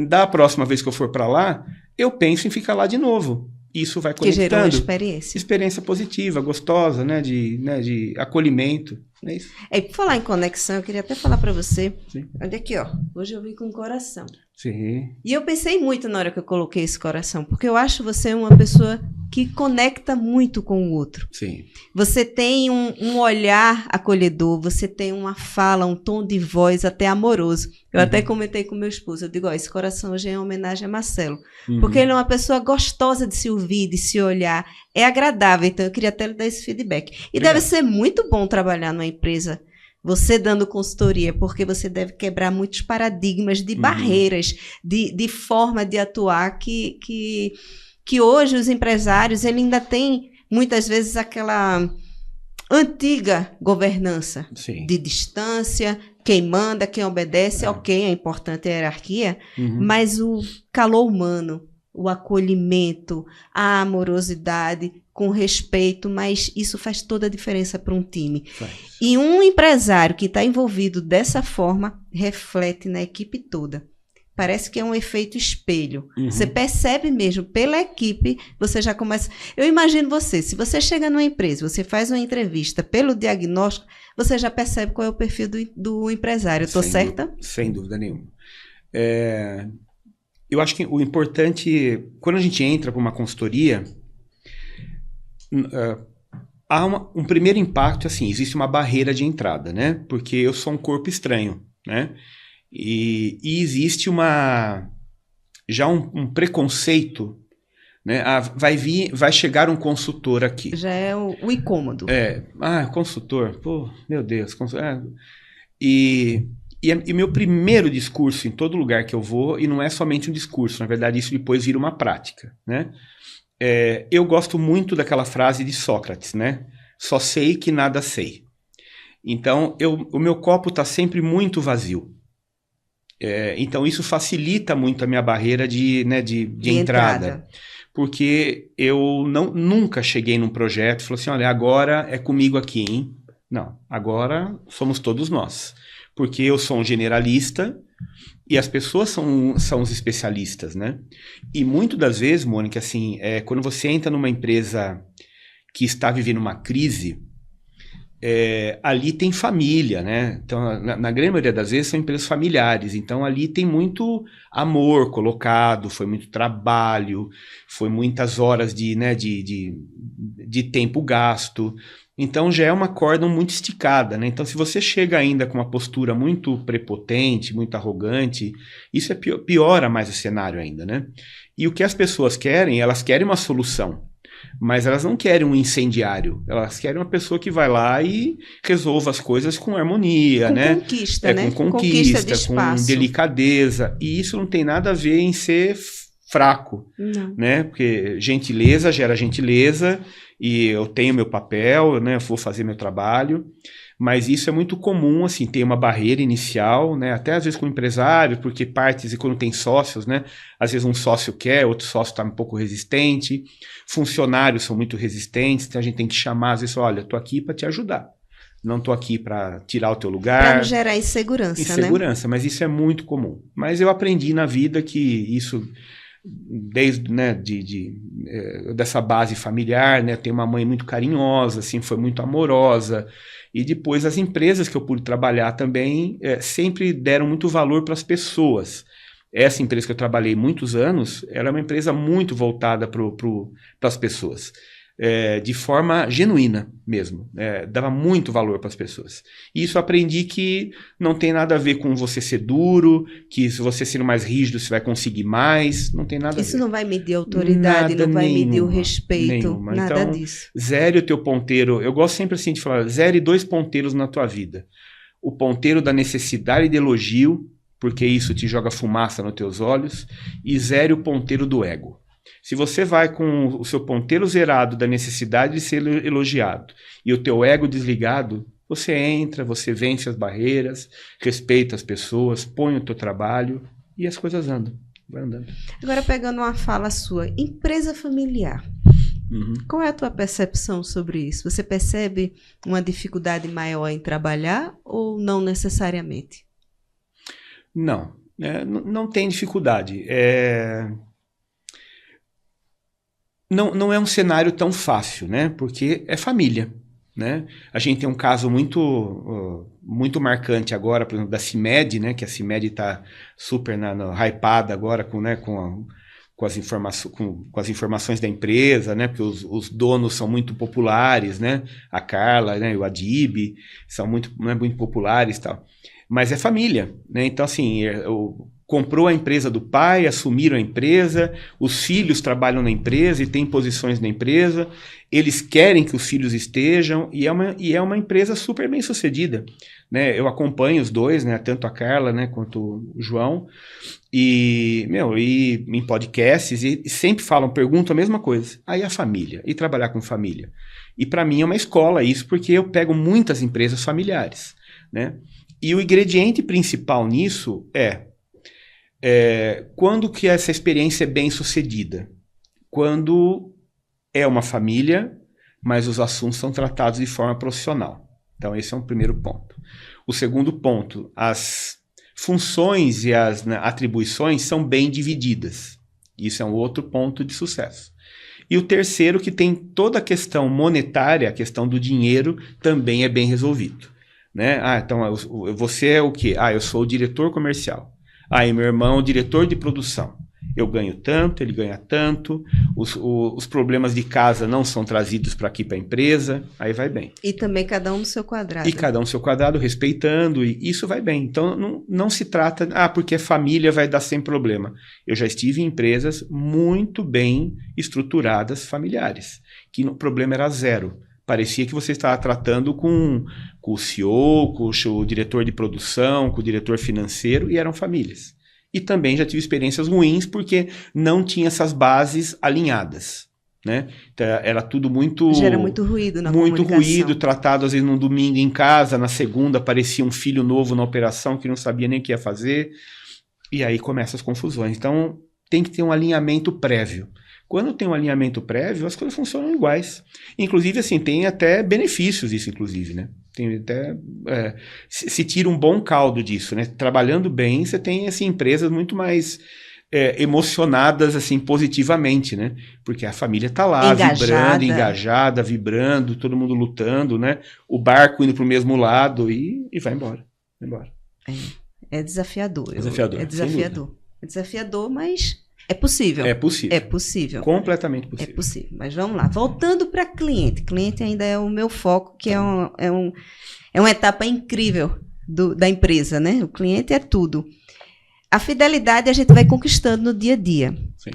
da próxima vez que eu for para lá, eu penso em ficar lá de novo. Isso vai conectando. Que gerou experiência. Experiência positiva, gostosa, né? De acolhimento. É isso. Por falar em conexão, eu queria até falar para você. Sim. Olha aqui, ó. Hoje eu vim com o coração. Sim. E eu pensei muito na hora que eu coloquei esse coração, porque eu acho você uma pessoa que conecta muito com o outro. Sim. Você tem um olhar acolhedor, você tem uma fala, um tom de voz até amoroso. Eu até comentei com meu esposo, eu digo, esse coração hoje é uma homenagem a Marcelo, porque ele é uma pessoa gostosa de se ouvir, de se olhar, é agradável, então eu queria até lhe dar esse feedback. E Obrigado. Deve ser muito bom trabalhar numa empresa, você dando consultoria, porque você deve quebrar muitos paradigmas de barreiras, de forma de atuar que hoje os empresários ele ainda têm, muitas vezes, aquela antiga governança. Sim. De distância, quem manda, quem obedece, ok, é importante a hierarquia, mas o calor humano, o acolhimento, a amorosidade, com respeito, mas isso faz toda a diferença para um time. E um empresário que está envolvido dessa forma reflete na equipe toda. Parece que é um efeito espelho. Você percebe mesmo, pela equipe, você já começa... Eu imagino você, se você chega numa empresa, você faz uma entrevista pelo diagnóstico, você já percebe qual é o perfil do empresário. Estou certa? Sem dúvida nenhuma. Eu acho que o importante, quando a gente entra para uma consultoria, há um primeiro impacto, assim, existe uma barreira de entrada, né? Porque eu sou um corpo estranho, né? E existe já um preconceito, né? Vai chegar um consultor aqui. Já é o incômodo. Consultor, pô, meu Deus. E meu primeiro discurso em todo lugar que eu vou, e não é somente um discurso, na verdade isso depois vira uma prática, né? Eu gosto muito daquela frase de Sócrates, né? Só sei que nada sei. Então, o meu copo está sempre muito vazio. Então, isso facilita muito a minha barreira de entrada. Porque eu nunca cheguei num projeto e falei assim, olha, agora é comigo aqui, hein? Não, agora somos todos nós. Porque eu sou um generalista e as pessoas são os especialistas, né? E muitas das vezes, Mônica, assim, quando você entra numa empresa que está vivendo uma crise, ali tem família, né? Então, na grande maioria das vezes, são empresas familiares. Então, ali tem muito amor colocado, foi muito trabalho, foi muitas horas de tempo gasto. Então, já é uma corda muito esticada, né? Então, se você chega ainda com uma postura muito prepotente, muito arrogante, isso piora mais o cenário ainda, né? E o que as pessoas querem, elas querem uma solução. Mas elas não querem um incendiário. Elas querem uma pessoa que vai lá e resolva as coisas com harmonia, né? Conquista, né? Com conquista, com delicadeza. E isso não tem nada a ver em ser fraco, não, né? Porque gentileza gera gentileza e eu tenho meu papel, né? Eu vou fazer meu trabalho. Mas isso é muito comum, assim, tem uma barreira inicial, né? Até às vezes com o empresário, porque partes, e quando tem sócios, né? Às vezes um sócio quer, outro sócio está um pouco resistente, funcionários são muito resistentes, então a gente tem que chamar, às vezes, olha, estou aqui para te ajudar. Não estou aqui para tirar o teu lugar. Para não gerar insegurança, né? Insegurança, mas isso é muito comum. Mas eu aprendi na vida que isso, desde, né, dessa base familiar, né, tem uma mãe muito carinhosa, assim, foi muito amorosa, e depois as empresas que eu pude trabalhar também sempre deram muito valor para as pessoas. Essa empresa que eu trabalhei muitos anos, era uma empresa muito voltada para as pessoas. De forma genuína mesmo, dava muito valor para as pessoas. E isso eu aprendi que não tem nada a ver com você ser duro, que se você ser mais rígido você vai conseguir mais, não tem nada a ver. Isso não vai medir a autoridade, Nada, não vai medir o nenhuma, respeito, nenhuma. nada Então, disso. Zere o teu ponteiro, eu gosto sempre assim de falar, zere 2 ponteiros na tua vida. O ponteiro da necessidade de elogio, porque isso te joga fumaça nos teus olhos, e zere o ponteiro do ego. Se você vai com o seu ponteiro zerado da necessidade de ser elogiado e o teu ego desligado, você entra, você vence as barreiras, respeita as pessoas, põe o teu trabalho e as coisas andam, vai andando. Agora, pegando uma fala sua, empresa familiar. Qual é a tua percepção sobre isso? Você percebe uma dificuldade maior em trabalhar ou não necessariamente? Não, não tem dificuldade. Não é um cenário tão fácil, né? Porque é família, né? A gente tem um caso muito marcante agora, por exemplo, da CIMED, né? Que a CIMED está super hypada agora com as informações da empresa, né? Porque os donos são muito populares, né? A Carla, né? E o Adib são muito populares e tal. Mas é família, né? Então, assim, comprou a empresa do pai, assumiram a empresa, os filhos trabalham na empresa e têm posições na empresa, eles querem que os filhos estejam, e é uma empresa super bem sucedida, né? Eu acompanho os dois, né? Tanto a Carla, né, quanto o João, e em podcasts, e sempre perguntam a mesma coisa. Aí a família, e trabalhar com família. E para mim é uma escola isso, porque eu pego muitas empresas familiares, né? E o ingrediente principal nisso quando que essa experiência é bem sucedida? Quando é uma família, mas os assuntos são tratados de forma profissional. Então esse é um primeiro ponto. O segundo ponto, as funções e as atribuições são bem divididas. Isso é um outro ponto de sucesso. E o terceiro, que tem toda a questão monetária, a questão do dinheiro, também é bem resolvido, né? Então você é o quê? Eu sou o diretor comercial. E meu irmão é o diretor de produção. Eu ganho tanto, ele ganha tanto, os problemas de casa não são trazidos para aqui para a empresa, aí vai bem. E também cada um no seu quadrado. E cada um no seu quadrado, respeitando, e isso vai bem. Então não se trata, porque família vai dar sem problema. Eu já estive em empresas muito bem estruturadas familiares, que o problema era zero. Parecia que você estava tratando com o CEO, com o diretor de produção, com o diretor financeiro, e eram famílias. E também já tive experiências ruins porque não tinha essas bases alinhadas, né? Então, era tudo muito... Gera muito ruído na comunicação. Muito ruído, comunicação. Tratado às vezes num domingo em casa, na segunda aparecia um filho novo na operação que não sabia nem o que ia fazer, e aí começam as confusões. Então tem que ter um alinhamento prévio. Quando tem um alinhamento prévio, as coisas funcionam iguais. Inclusive, assim, tem até benefícios isso, inclusive, né? Tem até, se tira um bom caldo disso, né? Trabalhando bem, você tem, assim, empresas muito mais emocionadas, assim, positivamente, né? Porque a família tá lá, engajada, vibrando, todo mundo lutando, né? O barco indo pro mesmo lado e vai embora. Vai embora. É desafiador. É desafiador, mas... É possível. É possível. É possível. Completamente possível. É possível. Mas vamos lá. Voltando para cliente. Cliente ainda é o meu foco, que é uma etapa incrível da empresa, né? O cliente é tudo. A fidelidade a gente vai conquistando no dia a dia. Sim.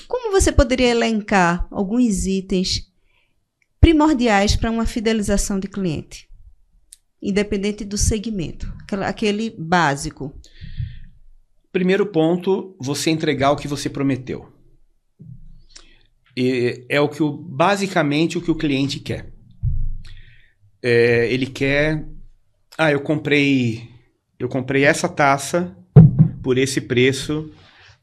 Como você poderia elencar alguns itens primordiais para uma fidelização de cliente? Independente do segmento. Aquele básico. Primeiro ponto, você entregar o que você prometeu. É basicamente o que o cliente quer. Ele quer... eu comprei essa taça por esse preço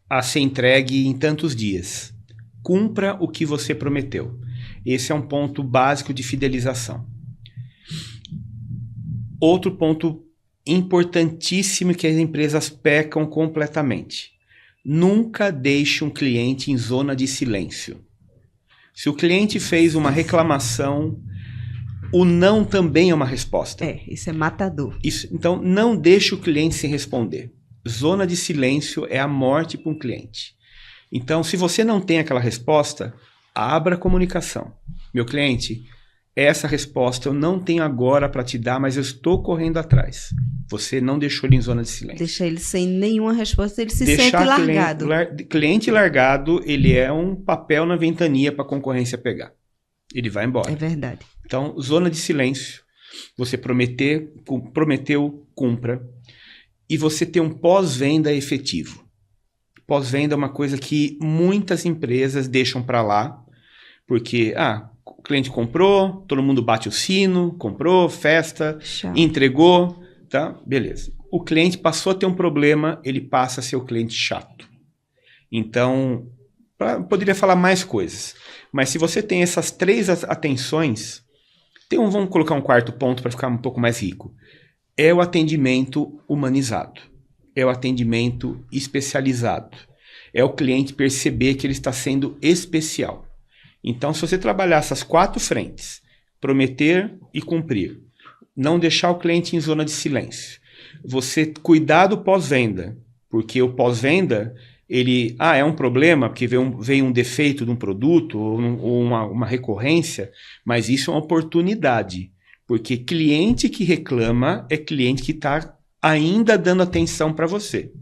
a ser entregue em tantos dias. Cumpra o que você prometeu. Esse é um ponto básico de fidelização. Outro ponto importantíssimo que as empresas pecam completamente. Nunca deixe um cliente em zona de silêncio. Se o cliente fez uma reclamação, o não também é uma resposta. Isso é matador. Então, não deixe o cliente sem responder. Zona de silêncio é a morte para um cliente. Então, se você não tem aquela resposta, abra a comunicação. Meu cliente, essa resposta eu não tenho agora para te dar, mas eu estou correndo atrás. Você não deixou ele em zona de silêncio. Deixa ele sem nenhuma resposta, ele se sente largado. Cliente largado, ele é um papel na ventania para a concorrência pegar. Ele vai embora. É verdade. Então, zona de silêncio. Você prometeu, cumpra. E você ter um pós-venda efetivo. Pós-venda é uma coisa que muitas empresas deixam para lá, porque o cliente comprou, todo mundo bate o sino, comprou, festa, entregou, tá? Beleza. O cliente passou a ter um problema, ele passa a ser o cliente chato. Então, poderia falar mais coisas, mas se você tem essas 3 atenções, vamos colocar um quarto ponto para ficar um pouco mais rico. É o atendimento humanizado. É o atendimento especializado. É o cliente perceber que ele está sendo especial. Então, se você trabalhar essas 4 frentes, prometer e cumprir, não deixar o cliente em zona de silêncio, você cuidar do pós-venda, porque o pós-venda, ele é um problema, porque veio um defeito de um produto ou uma recorrência, mas isso é uma oportunidade, porque cliente que reclama é cliente que está ainda dando atenção para você.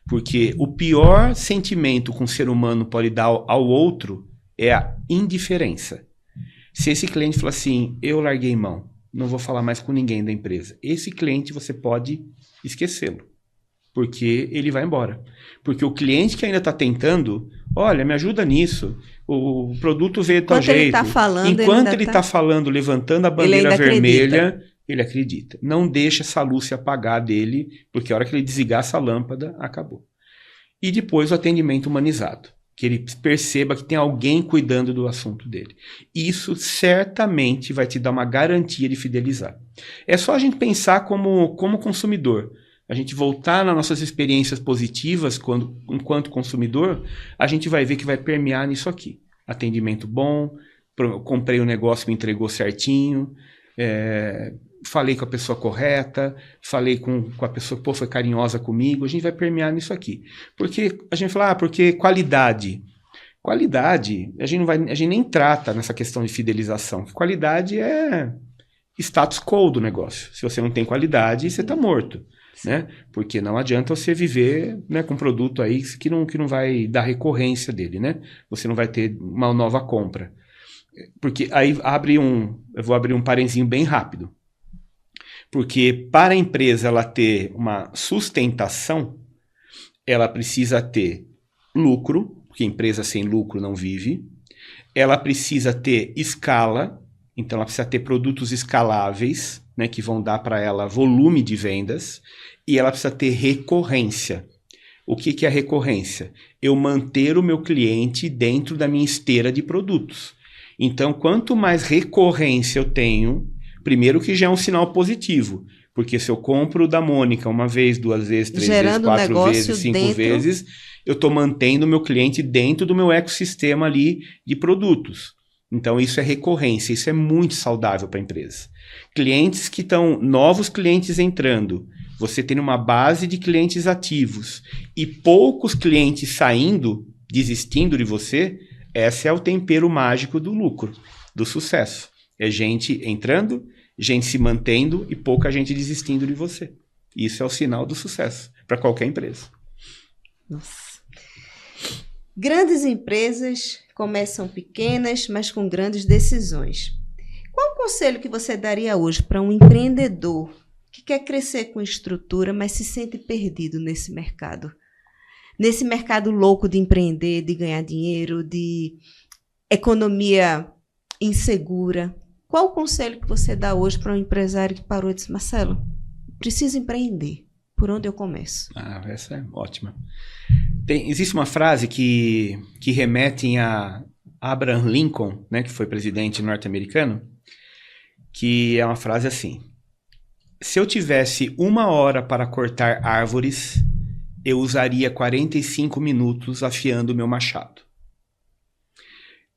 Porque o pior sentimento que um ser humano pode dar ao outro é a indiferença. Se esse cliente falar assim, eu larguei mão, não vou falar mais com ninguém da empresa, esse cliente você pode esquecê-lo, porque ele vai embora. Porque o cliente que ainda está tentando, olha, me ajuda nisso, o produto veio de tal jeito. Enquanto ele está falando, levantando a bandeira vermelha, ele acredita. Não deixa essa luz se apagar dele, porque a hora que ele desligar essa lâmpada, acabou. E depois o atendimento humanizado, que ele perceba que tem alguém cuidando do assunto dele. Isso certamente vai te dar uma garantia de fidelizar. É só a gente pensar como consumidor. A gente voltar nas nossas experiências positivas enquanto consumidor, a gente vai ver que vai permear nisso aqui. Atendimento bom, comprei o negócio, me entregou certinho, falei com a pessoa correta, falei com a pessoa que foi carinhosa comigo, a gente vai permear nisso aqui. Porque a gente fala, porque qualidade. Qualidade, a gente nem trata nessa questão de fidelização. Qualidade é status quo do negócio. Se você não tem qualidade, você está morto. Né? Porque não adianta você viver, né, com um produto aí que não vai dar recorrência dele. Né? Você não vai ter uma nova compra. Porque aí eu vou abrir um parenzinho bem rápido. Porque para a empresa ela ter uma sustentação, ela precisa ter lucro, porque empresa sem lucro não vive. Ela precisa ter escala, então ela precisa ter produtos escaláveis, né, que vão dar para ela volume de vendas. E ela precisa ter recorrência. O que é recorrência? Eu manter o meu cliente dentro da minha esteira de produtos. Então, quanto mais recorrência eu tenho, primeiro que já é um sinal positivo, porque se eu compro da Mônica 1 vez, 2 vezes, 3 vezes, 4 vezes, 5 vezes, eu estou mantendo o meu cliente dentro do meu ecossistema ali de produtos. Então isso é recorrência, isso é muito saudável para a empresa. Clientes que estão, novos clientes entrando, você tem uma base de clientes ativos e poucos clientes saindo, desistindo de você, esse é o tempero mágico do lucro, do sucesso. É gente entrando, gente se mantendo e pouca gente desistindo de você. Isso é o sinal do sucesso para qualquer empresa. Nossa. Grandes empresas começam pequenas, mas com grandes decisões. Qual o conselho que você daria hoje para um empreendedor que quer crescer com estrutura, mas se sente perdido nesse mercado? Nesse mercado louco de empreender, de ganhar dinheiro, de economia insegura. Qual o conselho que você dá hoje para um empresário que parou e disse, Marcelo, preciso empreender, por onde eu começo? Essa é ótima. Existe uma frase que remete a Abraham Lincoln, né, que foi presidente norte-americano, que é uma frase assim: se eu tivesse 1 hora para cortar árvores, eu usaria 45 minutos afiando o meu machado.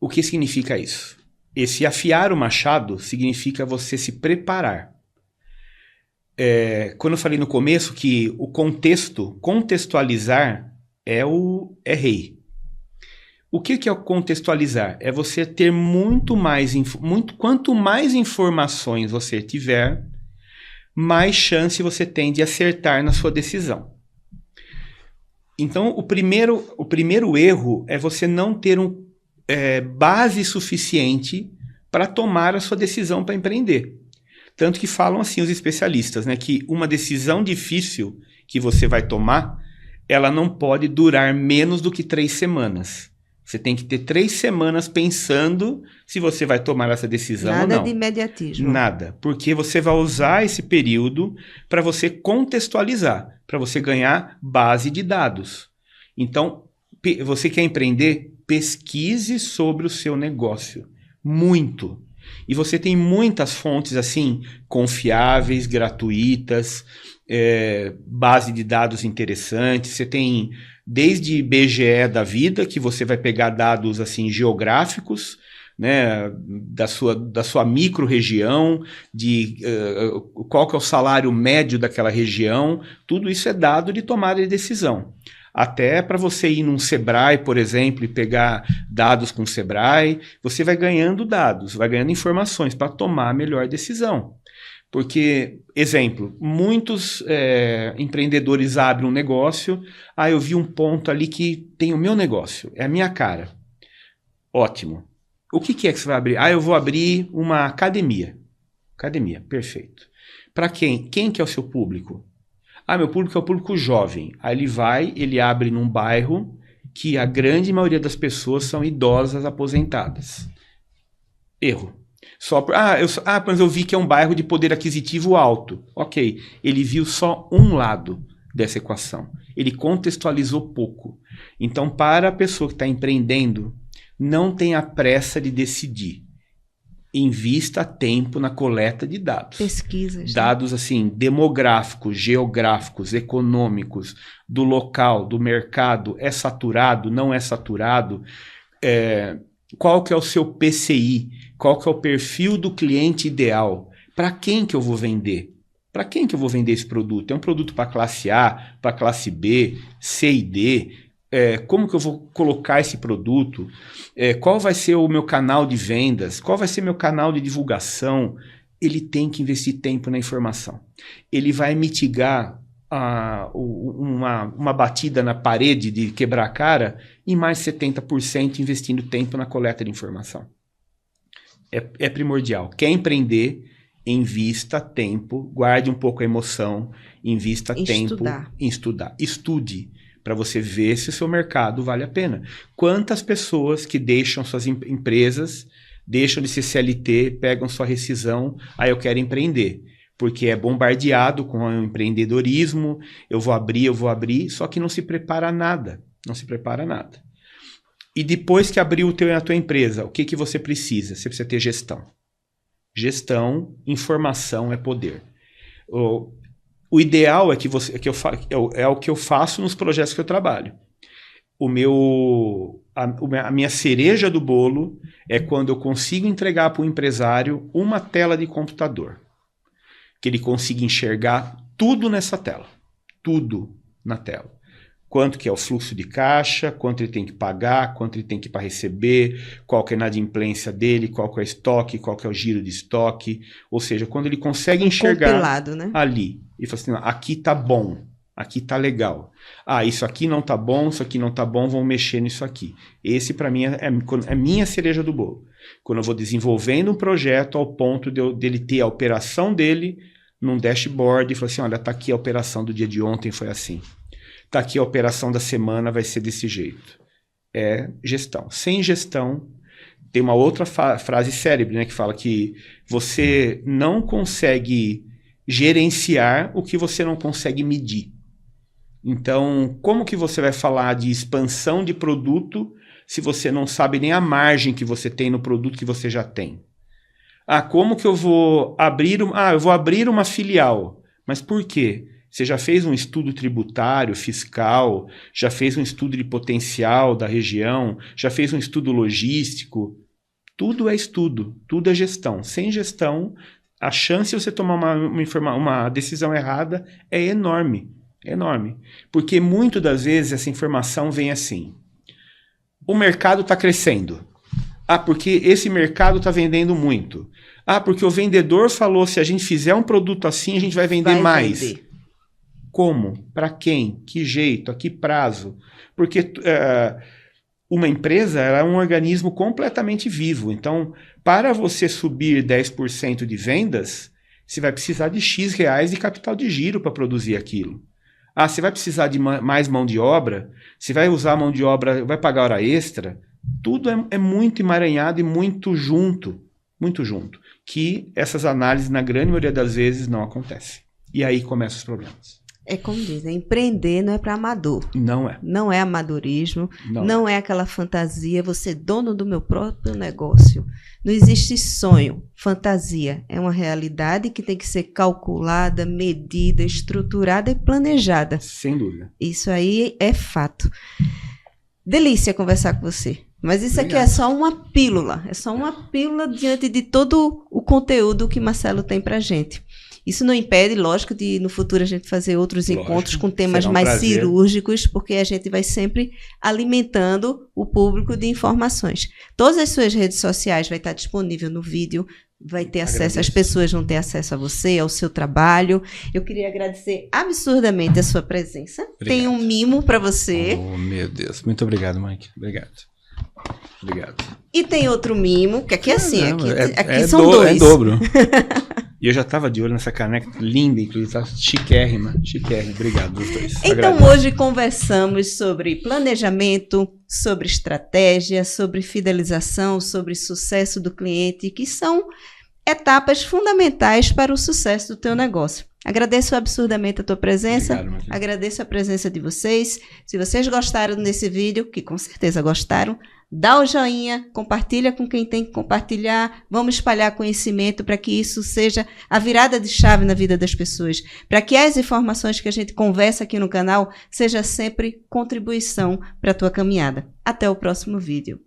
O que significa isso? Esse afiar o machado significa você se preparar. Quando eu falei no começo que o contextualizar é rei. O que é o contextualizar? É você ter quanto mais informações você tiver, mais chance você tem de acertar na sua decisão. Então, o primeiro erro é você não ter base suficiente para tomar a sua decisão para empreender. Tanto que falam assim os especialistas, né, que uma decisão difícil que você vai tomar, ela não pode durar menos do que 3 semanas. Você tem que ter 3 semanas pensando se você vai tomar essa decisão ou não. Nada de imediatismo. Nada, porque você vai usar esse período para você contextualizar, para você ganhar base de dados. Então, você quer empreender? Pesquise sobre o seu negócio. Muito. E você tem muitas fontes assim, confiáveis, gratuitas, base de dados interessantes. Você tem desde IBGE da vida, que você vai pegar dados assim geográficos, né, da sua micro-região, de qual que é o salário médio daquela região. Tudo isso é dado de tomada de decisão. Até para você ir num Sebrae, por exemplo, e pegar dados com o Sebrae, você vai ganhando dados, vai ganhando informações para tomar a melhor decisão. Porque, exemplo, muitos empreendedores abrem um negócio, eu vi um ponto ali que tem o meu negócio, é a minha cara. Ótimo. O que é que você vai abrir? Eu vou abrir uma academia. Academia, perfeito. Para quem? Quem que é o seu público? Meu público é o público jovem. Aí ele abre num bairro que a grande maioria das pessoas são idosas aposentadas. Erro. Mas eu vi que é um bairro de poder aquisitivo alto. Ok, ele viu só um lado dessa equação. Ele contextualizou pouco. Então, para a pessoa que está empreendendo, não tenha pressa de decidir. Invista tempo na coleta de dados. Pesquisas. Dados assim, demográficos, geográficos, econômicos, do local, do mercado, é saturado, não é saturado, qual que é o seu PCI, qual que é o perfil do cliente ideal, para quem que eu vou vender? Para quem que eu vou vender esse produto? É um produto para classe A, para classe B, C e D? Como que eu vou colocar esse produto? Qual vai ser o meu canal de vendas? Qual vai ser meu canal de divulgação? Ele tem que investir tempo na informação. Ele vai mitigar uma batida na parede de quebrar a cara em mais 70% investindo tempo na coleta de informação. É primordial. Quer empreender? Invista tempo, guarde um pouco a emoção, invista tempo em estudar. Estude para você ver se o seu mercado vale a pena. Quantas pessoas que deixam suas empresas, deixam de ser CLT, pegam sua rescisão, eu quero empreender. Porque é bombardeado com o empreendedorismo, eu vou abrir, só que não se prepara nada. Não se prepara nada. E depois que abriu a tua empresa, o que você precisa? Você precisa ter gestão. Gestão, informação é poder. O ideal é o que eu faço nos projetos que eu trabalho. A minha cereja do bolo é quando eu consigo entregar para o empresário uma tela de computador. Que ele consiga enxergar tudo nessa tela. Tudo na tela. Quanto que é o fluxo de caixa, quanto ele tem que pagar, quanto ele tem que ir para receber, qual que é a inadimplência dele, qual que é o estoque, qual que é o giro de estoque. Ou seja, quando ele consegue enxergar compilado, né? Ali, ele fala assim, aqui tá bom, aqui tá legal. Isso aqui não tá bom, isso aqui não tá bom, vamos mexer nisso aqui. Esse para mim é minha cereja do bolo. Quando eu vou desenvolvendo um projeto ao ponto dele ter a operação dele num dashboard e falar assim, olha, tá aqui a operação do dia de ontem, foi assim. Tá aqui a operação da semana, vai ser desse jeito. É gestão. Sem gestão, tem uma outra frase célebre, né, que fala que você não consegue gerenciar o que você não consegue medir. Então, como que você vai falar de expansão de produto se você não sabe nem a margem que você tem no produto que você já tem? Como que eu vou abrir eu vou abrir uma filial. Mas por quê? Você já fez um estudo tributário, fiscal, já fez um estudo de potencial da região, já fez um estudo logístico. Tudo é estudo, tudo é gestão. Sem gestão, a chance de você tomar uma decisão errada é enorme. Enorme. Porque muitas das vezes essa informação vem assim. O mercado está crescendo. Porque esse mercado está vendendo muito. Porque o vendedor falou, se a gente fizer um produto assim, a gente vai vender mais. Vender. Como? Para quem? Que jeito? A que prazo? Porque uma empresa ela é um organismo completamente vivo. Então, para você subir 10% de vendas, você vai precisar de X reais de capital de giro para produzir aquilo. Você vai precisar de mais mão de obra? Você vai usar mão de obra, vai pagar hora extra? Tudo é muito emaranhado e muito junto, que essas análises, na grande maioria das vezes, não acontecem. E aí começam os problemas. É como dizem, empreender não é para amador. Não é. Não é amadorismo, não é aquela fantasia, você dono do meu próprio negócio. Não existe sonho, fantasia. É uma realidade que tem que ser calculada, medida, estruturada e planejada. Sem dúvida. Isso aí é fato. Delícia conversar com você. Mas isso Obrigado. Aqui é só uma pílula. É só uma pílula diante de todo o conteúdo que Marcelo tem pra gente. Isso não impede, lógico, de no futuro a gente fazer outros encontros com temas mais cirúrgicos, porque a gente vai sempre alimentando o público de informações. Todas as suas redes sociais vai estar disponível no vídeo, vai ter acesso, as pessoas vão ter acesso a você, ao seu trabalho. Eu queria agradecer absurdamente a sua presença. Obrigado. Tem um mimo para você. Oh, meu Deus. Muito obrigado, Mike. Obrigado. E tem outro mimo, que aqui é assim, aqui são dois. É em dobro. E eu já estava de olho nessa caneca linda, inclusive, tá chiquérrima. Obrigado, os dois. Então, hoje conversamos sobre planejamento, sobre estratégia, sobre fidelização, sobre sucesso do cliente, que são etapas fundamentais para o sucesso do teu negócio. Agradeço absurdamente a tua presença, Obrigado, agradeço a presença de vocês. Se vocês gostaram desse vídeo, que com certeza gostaram, dá o joinha, compartilha com quem tem que compartilhar, vamos espalhar conhecimento para que isso seja a virada de chave na vida das pessoas, para que as informações que a gente conversa aqui no canal seja sempre contribuição para a tua caminhada. Até o próximo vídeo.